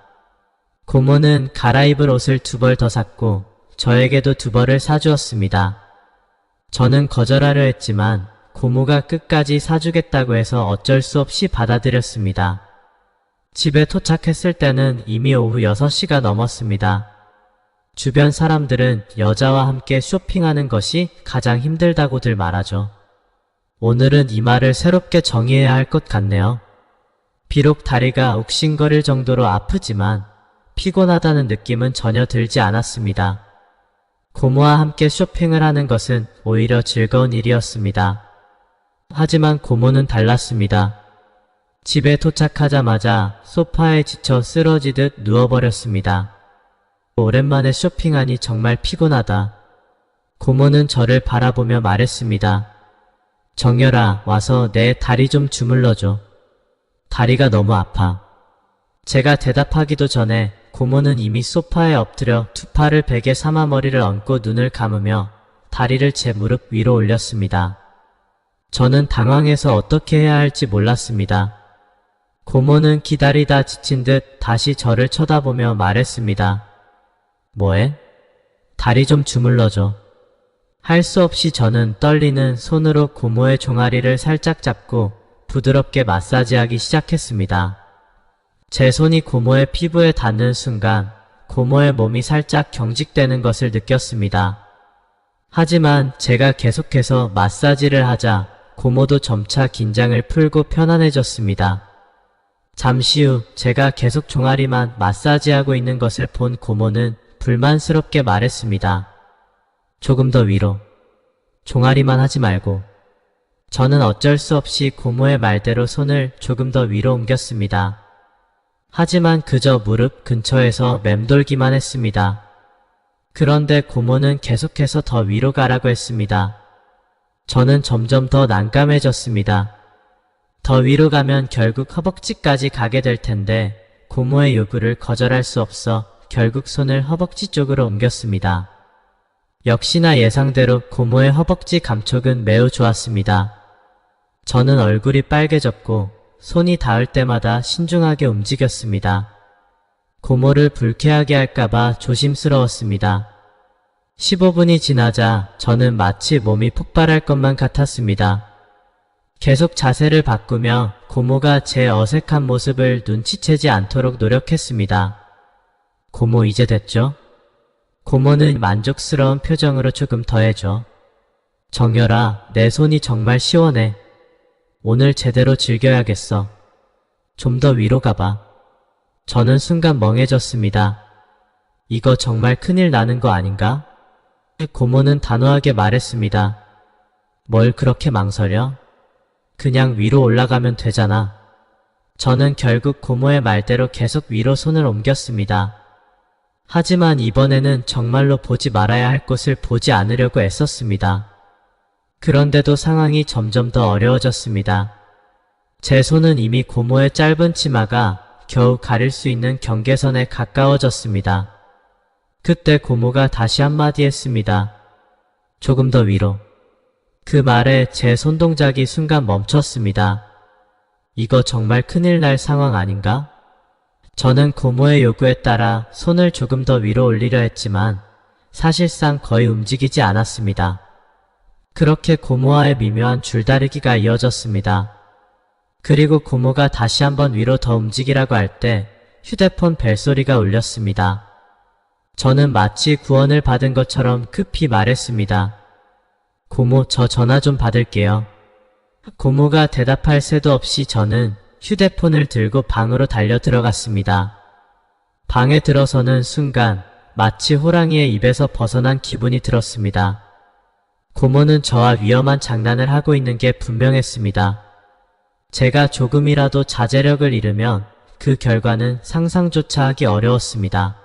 고모는 갈아입을 옷을 2벌 더 샀고 저에게도 2벌을 사주었습니다. 저는 거절하려 했지만 고모가 끝까지 사주겠다고 해서 어쩔 수 없이 받아들였습니다. 집에 도착했을 때는 이미 오후 6시가 넘었습니다. 주변 사람들은 여자와 함께 쇼핑하는 것이 가장 힘들다고들 말하죠. 오늘은 이 말을 새롭게 정의해야 할 것 같네요. 비록 다리가 욱신거릴 정도로 아프지만 피곤하다는 느낌은 전혀 들지 않았습니다. 고모와 함께 쇼핑을 하는 것은 오히려 즐거운 일이었습니다. 하지만 고모는 달랐습니다. 집에 도착하자마자 소파에 지쳐 쓰러지듯 누워버렸습니다. 오랜만에 쇼핑하니 정말 피곤하다. 고모는 저를 바라보며 말했습니다. 정열아, 와서 내 다리 좀 주물러줘. 다리가 너무 아파. 제가 대답하기도 전에 고모는 이미 소파에 엎드려 2팔을 베개 삼아 머리를 얹고 눈을 감으며 다리를 제 무릎 위로 올렸습니다. 저는 당황해서 어떻게 해야 할지 몰랐습니다. 고모는 기다리다 지친 듯 다시 저를 쳐다보며 말했습니다. 뭐해? 다리 좀 주물러줘. 할 수 없이 저는 떨리는 손으로 고모의 종아리를 살짝 잡고 부드럽게 마사지하기 시작했습니다. 제 손이 고모의 피부에 닿는 순간 고모의 몸이 살짝 경직되는 것을 느꼈습니다. 하지만 제가 계속해서 마사지를 하자 고모도 점차 긴장을 풀고 편안해졌습니다. 잠시 후 제가 계속 종아리만 마사지하고 있는 것을 본 고모는 불만스럽게 말했습니다. 조금 더 위로. 종아리만 하지 말고. 저는 어쩔 수 없이 고모의 말대로 손을 조금 더 위로 옮겼습니다. 하지만 그저 무릎 근처에서 맴돌기만 했습니다. 그런데 고모는 계속해서 더 위로 가라고 했습니다. 저는 점점 더 난감해졌습니다. 더 위로 가면 결국 허벅지까지 가게 될 텐데 고모의 요구를 거절할 수 없어 결국 손을 허벅지 쪽으로 옮겼습니다. 역시나 예상대로 고모의 허벅지 감촉은 매우 좋았습니다. 저는 얼굴이 빨개졌고 손이 닿을 때마다 신중하게 움직였습니다. 고모를 불쾌하게 할까봐 조심스러웠습니다. 15분이 지나자 저는 마치 몸이 폭발할 것만 같았습니다. 계속 자세를 바꾸며 고모가 제 어색한 모습을 눈치채지 않도록 노력했습니다. 고모 이제 됐죠? 고모는 만족스러운 표정으로 조금 더 해줘. 정열아, 내 손이 정말 시원해. 오늘 제대로 즐겨야겠어. 좀 더 위로 가봐. 저는 순간 멍해졌습니다. 이거 정말 큰일 나는 거 아닌가? 고모는 단호하게 말했습니다. 뭘 그렇게 망설여? 그냥 위로 올라가면 되잖아. 저는 결국 고모의 말대로 계속 위로 손을 옮겼습니다. 하지만 이번에는 정말로 보지 말아야 할 곳을 보지 않으려고 애썼습니다. 그런데도 상황이 점점 더 어려워졌습니다. 제 손은 이미 고모의 짧은 치마가 겨우 가릴 수 있는 경계선에 가까워졌습니다. 그때 고모가 다시 한마디 했습니다. 조금 더 위로. 그 말에 제 손동작이 순간 멈췄습니다. 이거 정말 큰일 날 상황 아닌가? 저는 고모의 요구에 따라 손을 조금 더 위로 올리려 했지만 사실상 거의 움직이지 않았습니다. 그렇게 고모와의 미묘한 줄다리기가 이어졌습니다. 그리고 고모가 다시 한번 위로 더 움직이라고 할 때 휴대폰 벨소리가 울렸습니다. 저는 마치 구원을 받은 것처럼 급히 말했습니다. 고모, 저 전화 좀 받을게요. 고모가 대답할 새도 없이 저는 휴대폰을 들고 방으로 달려 들어갔습니다. 방에 들어서는 순간 마치 호랑이의 입에서 벗어난 기분이 들었습니다. 고모는 저와 위험한 장난을 하고 있는 게 분명했습니다. 제가 조금이라도 자제력을 잃으면 그 결과는 상상조차 하기 어려웠습니다.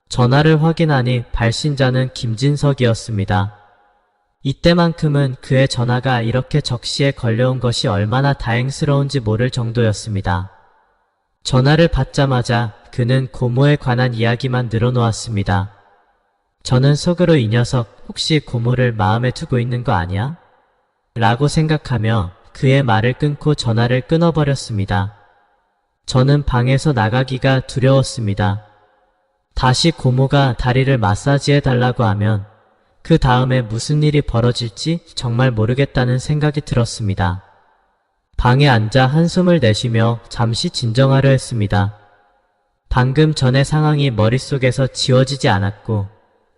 전화를 확인하니 발신자는 김진석이었습니다. 이때만큼은 그의 전화가 이렇게 적시에 걸려온 것이 얼마나 다행스러운지 모를 정도였습니다. 전화를 받자마자 그는 고모에 관한 이야기만 늘어놓았습니다. 저는 속으로 이 녀석 혹시 고모를 마음에 두고 있는 거 아니야? 라고 생각하며 그의 말을 끊고 전화를 끊어버렸습니다. 저는 방에서 나가기가 두려웠습니다. 다시 고모가 다리를 마사지해 달라고 하면 그 다음에 무슨 일이 벌어질지 정말 모르겠다는 생각이 들었습니다. 방에 앉아 한숨을 내쉬며 잠시 진정하려 했습니다. 방금 전의 상황이 머릿속에서 지워지지 않았고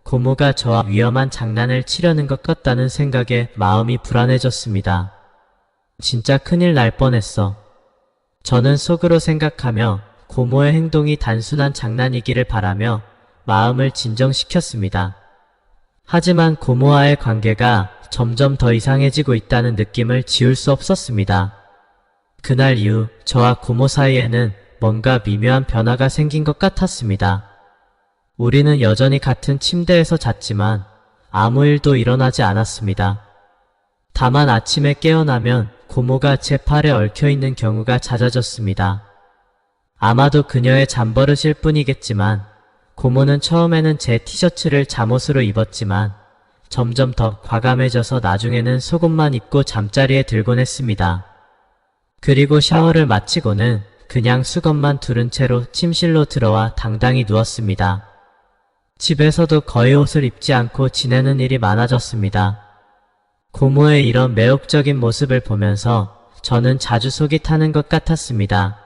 고모가 저와 위험한 장난을 치려는 것 같다는 생각에 마음이 불안해졌습니다. 진짜 큰일 날 뻔했어. 저는 속으로 생각하며 고모의 행동이 단순한 장난이기를 바라며 마음을 진정시켰습니다. 하지만 고모와의 관계가 점점 더 이상해지고 있다는 느낌을 지울 수 없었습니다. 그날 이후 저와 고모 사이에는 뭔가 미묘한 변화가 생긴 것 같았습니다. 우리는 여전히 같은 침대에서 잤지만 아무 일도 일어나지 않았습니다. 다만 아침에 깨어나면 고모가 제 팔에 얽혀있는 경우가 잦아졌습니다. 아마도 그녀의 잠버릇일 뿐이겠지만 고모는 처음에는 제 티셔츠를 잠옷으로 입었지만 점점 더 과감해져서 나중에는 속옷만 입고 잠자리에 들곤 했습니다. 그리고 샤워를 마치고는 그냥 수건만 두른 채로 침실로 들어와 당당히 누웠습니다. 집에서도 거의 옷을 입지 않고 지내는 일이 많아졌습니다. 고모의 이런 매혹적인 모습을 보면서 저는 자주 속이 타는 것 같았습니다.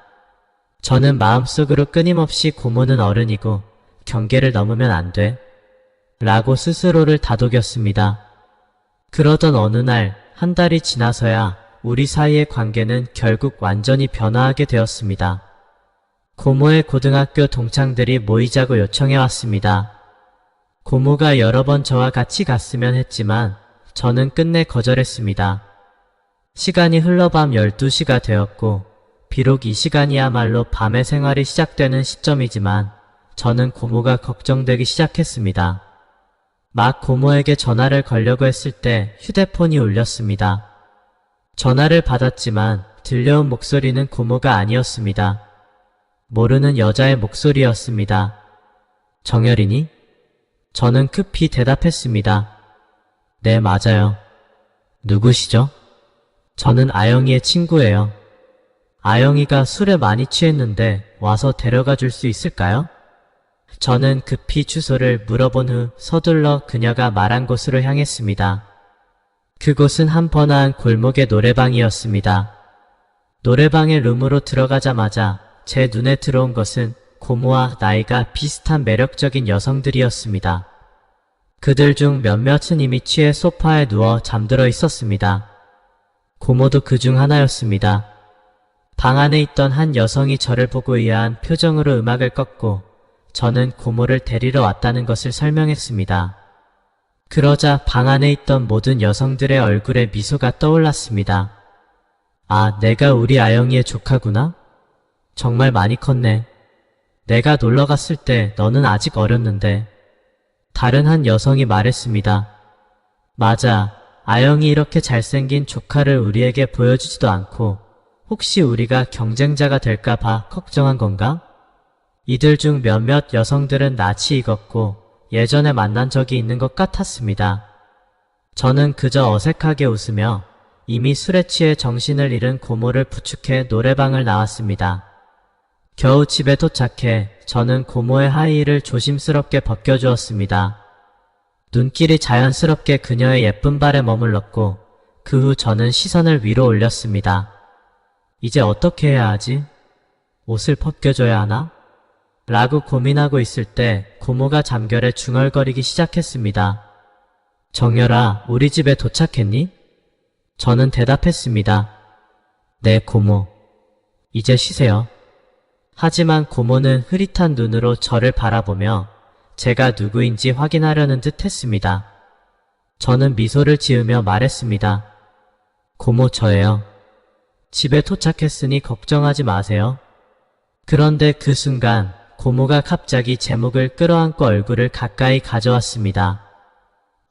저는 마음속으로 끊임없이 고모는 어른이고 경계를 넘으면 안 돼. 라고 스스로를 다독였습니다. 그러던 어느 날, 한 달이 지나서야 우리 사이의 관계는 결국 완전히 변화하게 되었습니다. 고모의 고등학교 동창들이 모이자고 요청해 왔습니다. 고모가 여러 번 저와 같이 갔으면 했지만 저는 끝내 거절했습니다. 시간이 흘러 밤 12시가 되었고 비록 이 시간이야말로 밤의 생활이 시작되는 시점이지만 저는 고모가 걱정되기 시작했습니다. 막 고모에게 전화를 걸려고 했을 때 휴대폰이 울렸습니다. 전화를 받았지만 들려온 목소리는 고모가 아니었습니다. 모르는 여자의 목소리였습니다. 정열이니? 저는 급히 대답했습니다. 네, 맞아요. 누구시죠? 저는 아영이의 친구예요. 아영이가 술에 많이 취했는데 와서 데려가 줄 수 있을까요? 저는 급히 주소를 물어본 후 서둘러 그녀가 말한 곳으로 향했습니다. 그곳은 한 번화한 골목의 노래방이었습니다. 노래방의 룸으로 들어가자마자 제 눈에 들어온 것은 고모와 나이가 비슷한 매력적인 여성들이었습니다. 그들 중 몇몇은 이미 취해 소파에 누워 잠들어 있었습니다. 고모도 그 중 하나였습니다. 방 안에 있던 한 여성이 저를 보고 의아한 표정으로 음악을 껐고 저는 고모를 데리러 왔다는 것을 설명했습니다. 그러자 방 안에 있던 모든 여성들의 얼굴에 미소가 떠올랐습니다. 아, 내가 우리 아영이의 조카구나? 정말 많이 컸네. 내가 놀러 갔을 때 너는 아직 어렸는데. 다른 한 여성이 말했습니다. 맞아. 아영이 이렇게 잘생긴 조카를 우리에게 보여주지도 않고 혹시 우리가 경쟁자가 될까봐 걱정한 건가? 이들 중 몇몇 여성들은 낯이 익었고 예전에 만난 적이 있는 것 같았습니다. 저는 그저 어색하게 웃으며 이미 술에 취해 정신을 잃은 고모를 부축해 노래방을 나왔습니다. 겨우 집에 도착해 저는 고모의 하이힐을 조심스럽게 벗겨주었습니다. 눈길이 자연스럽게 그녀의 예쁜 발에 머물렀고 그 후 저는 시선을 위로 올렸습니다. 이제 어떻게 해야 하지? 옷을 벗겨줘야 하나? 라고 고민하고 있을 때 고모가 잠결에 중얼거리기 시작했습니다. 정열아, 우리 집에 도착했니? 저는 대답했습니다. 네, 고모. 이제 쉬세요. 하지만 고모는 흐릿한 눈으로 저를 바라보며 제가 누구인지 확인하려는 듯 했습니다. 저는 미소를 지으며 말했습니다. 고모, 저예요. 집에 도착했으니 걱정하지 마세요. 그런데 그 순간 고모가 갑자기 제 목을 끌어안고 얼굴을 가까이 가져왔습니다.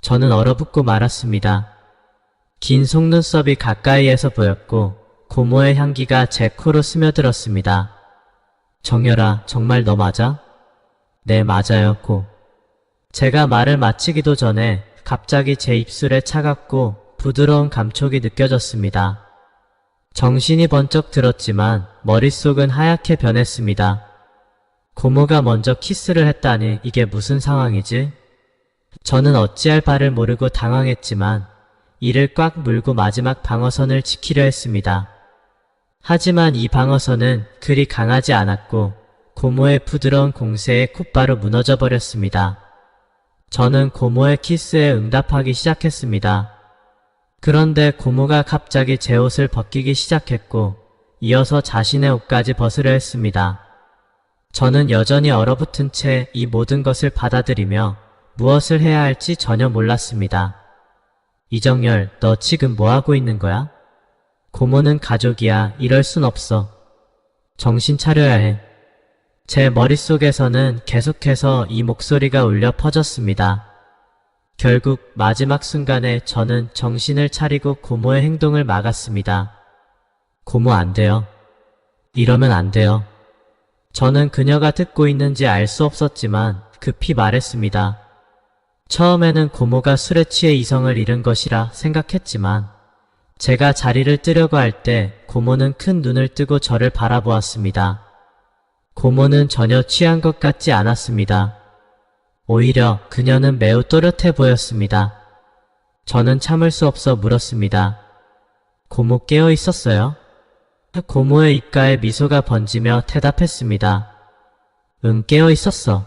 저는 얼어붙고 말았습니다. 긴 속눈썹이 가까이에서 보였고 고모의 향기가 제 코로 스며들었습니다. 정열아, 정말 너 맞아? 네, 맞아요, 고. 제가 말을 마치기도 전에 갑자기 제 입술에 차갑고 부드러운 감촉이 느껴졌습니다. 정신이 번쩍 들었지만 머릿속은 하얗게 변했습니다. 고모가 먼저 키스를 했다니 이게 무슨 상황이지? 저는 어찌할 바를 모르고 당황했지만 이를 꽉 물고 마지막 방어선을 지키려 했습니다. 하지만 이 방어선은 그리 강하지 않았고 고모의 부드러운 공세에 곧바로 무너져 버렸습니다. 저는 고모의 키스에 응답하기 시작했습니다. 그런데 고모가 갑자기 제 옷을 벗기기 시작했고 이어서 자신의 옷까지 벗으려 했습니다. 저는 여전히 얼어붙은 채 이 모든 것을 받아들이며 무엇을 해야 할지 전혀 몰랐습니다. 이정열, 너 지금 뭐하고 있는 거야? 고모는 가족이야. 이럴 순 없어. 정신 차려야 해. 제 머릿속에서는 계속해서 이 목소리가 울려 퍼졌습니다. 결국 마지막 순간에 저는 정신을 차리고 고모의 행동을 막았습니다. 고모, 안 돼요. 이러면 안 돼요. 저는 그녀가 듣고 있는지 알 수 없었지만 급히 말했습니다. 처음에는 고모가 술에 취해 이성을 잃은 것이라 생각했지만 제가 자리를 뜨려고 할 때 고모는 큰 눈을 뜨고 저를 바라보았습니다. 고모는 전혀 취한 것 같지 않았습니다. 오히려 그녀는 매우 또렷해 보였습니다. 저는 참을 수 없어 물었습니다. 고모, 깨어 있었어요? 고모의 입가에 미소가 번지며 대답했습니다. 응, 깨어 있었어.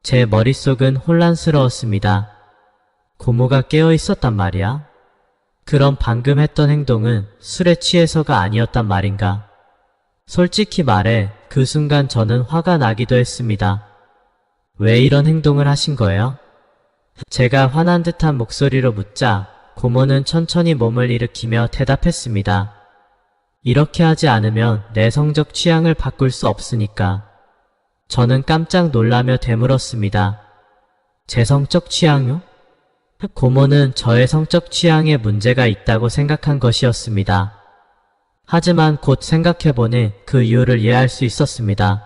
제 머릿속은 혼란스러웠습니다. 고모가 깨어 있었단 말이야? 그럼 방금 했던 행동은 술에 취해서가 아니었단 말인가? 솔직히 말해 그 순간 저는 화가 나기도 했습니다. 왜 이런 행동을 하신 거예요? 제가 화난 듯한 목소리로 묻자 고모는 천천히 몸을 일으키며 대답했습니다. 이렇게 하지 않으면 내 성적 취향을 바꿀 수 없으니까. 저는 깜짝 놀라며 되물었습니다. 제 성적 취향요? 고모는 저의 성적 취향에 문제가 있다고 생각한 것이었습니다. 하지만 곧 생각해보니 그 이유를 이해할 수 있었습니다.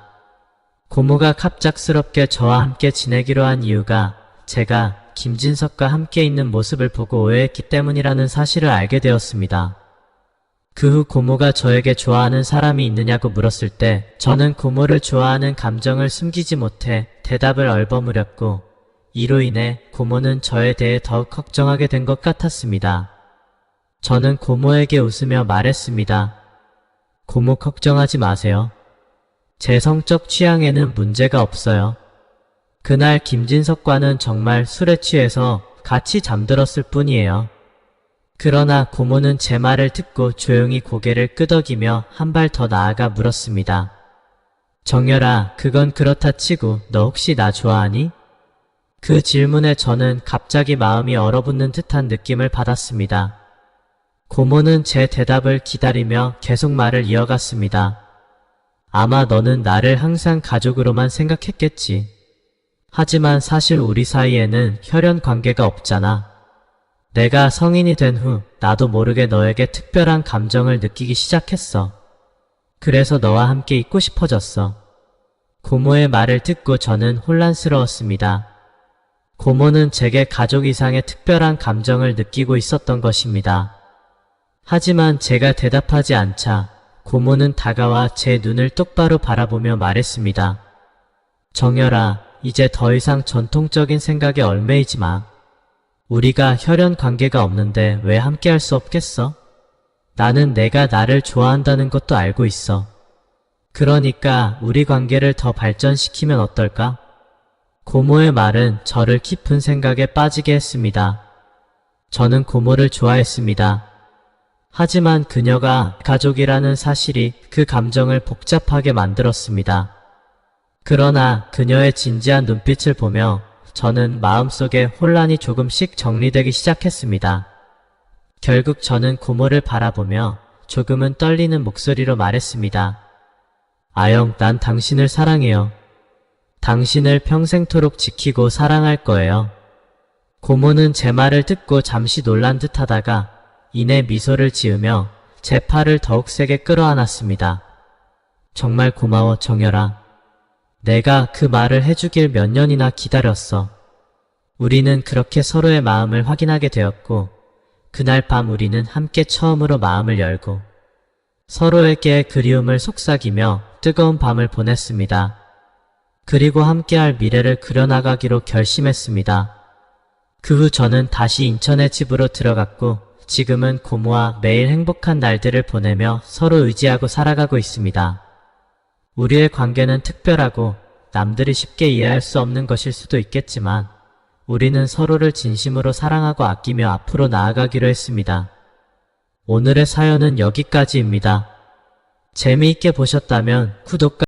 고모가 갑작스럽게 저와 함께 지내기로 한 이유가 제가 김진석과 함께 있는 모습을 보고 오해했기 때문이라는 사실을 알게 되었습니다. 그 후 고모가 저에게 좋아하는 사람이 있느냐고 물었을 때 저는 고모를 좋아하는 감정을 숨기지 못해 대답을 얼버무렸고 이로 인해 고모는 저에 대해 더욱 걱정하게 된 것 같았습니다. 저는 고모에게 웃으며 말했습니다. 고모 걱정하지 마세요. 제 성적 취향에는 문제가 없어요. 그날 김진석과는 정말 술에 취해서 같이 잠들었을 뿐이에요. 그러나 고모는 제 말을 듣고 조용히 고개를 끄덕이며 한 발 더 나아가 물었습니다. 정열아, 그건 그렇다 치고 너 혹시 나 좋아하니? 그 질문에 저는 갑자기 마음이 얼어붙는 듯한 느낌을 받았습니다. 고모는 제 대답을 기다리며 계속 말을 이어갔습니다. 아마 너는 나를 항상 가족으로만 생각했겠지. 하지만 사실 우리 사이에는 혈연 관계가 없잖아. 내가 성인이 된 후 나도 모르게 너에게 특별한 감정을 느끼기 시작했어. 그래서 너와 함께 있고 싶어졌어. 고모의 말을 듣고 저는 혼란스러웠습니다. 고모는 제게 가족 이상의 특별한 감정을 느끼고 있었던 것입니다. 하지만 제가 대답하지 않자 고모는 다가와 제 눈을 똑바로 바라보며 말했습니다. 정열아, 이제 더 이상 전통적인 생각에 얽매이지 마. 우리가 혈연 관계가 없는데 왜 함께 할 수 없겠어? 나는 내가 나를 좋아한다는 것도 알고 있어. 그러니까 우리 관계를 더 발전시키면 어떨까? 고모의 말은 저를 깊은 생각에 빠지게 했습니다. 저는 고모를 좋아했습니다. 하지만 그녀가 가족이라는 사실이 그 감정을 복잡하게 만들었습니다. 그러나 그녀의 진지한 눈빛을 보며 저는 마음속에 혼란이 조금씩 정리되기 시작했습니다. 결국 저는 고모를 바라보며 조금은 떨리는 목소리로 말했습니다. 아영, 난 당신을 사랑해요. 당신을 평생토록 지키고 사랑할 거예요. 고모는 제 말을 듣고 잠시 놀란 듯 하다가 이내 미소를 지으며 제 팔을 더욱 세게 끌어안았습니다. 정말 고마워, 정열아. 내가 그 말을 해주길 몇 년이나 기다렸어. 우리는 그렇게 서로의 마음을 확인하게 되었고 그날 밤 우리는 함께 처음으로 마음을 열고 서로에게 그리움을 속삭이며 뜨거운 밤을 보냈습니다. 그리고 함께할 미래를 그려나가기로 결심했습니다. 그 후 저는 다시 인천의 집으로 들어갔고 지금은 고모와 매일 행복한 날들을 보내며 서로 의지하고 살아가고 있습니다. 우리의 관계는 특별하고 남들이 쉽게 이해할 수 없는 것일 수도 있겠지만 우리는 서로를 진심으로 사랑하고 아끼며 앞으로 나아가기로 했습니다. 오늘의 사연은 여기까지입니다. 재미있게 보셨다면 구독과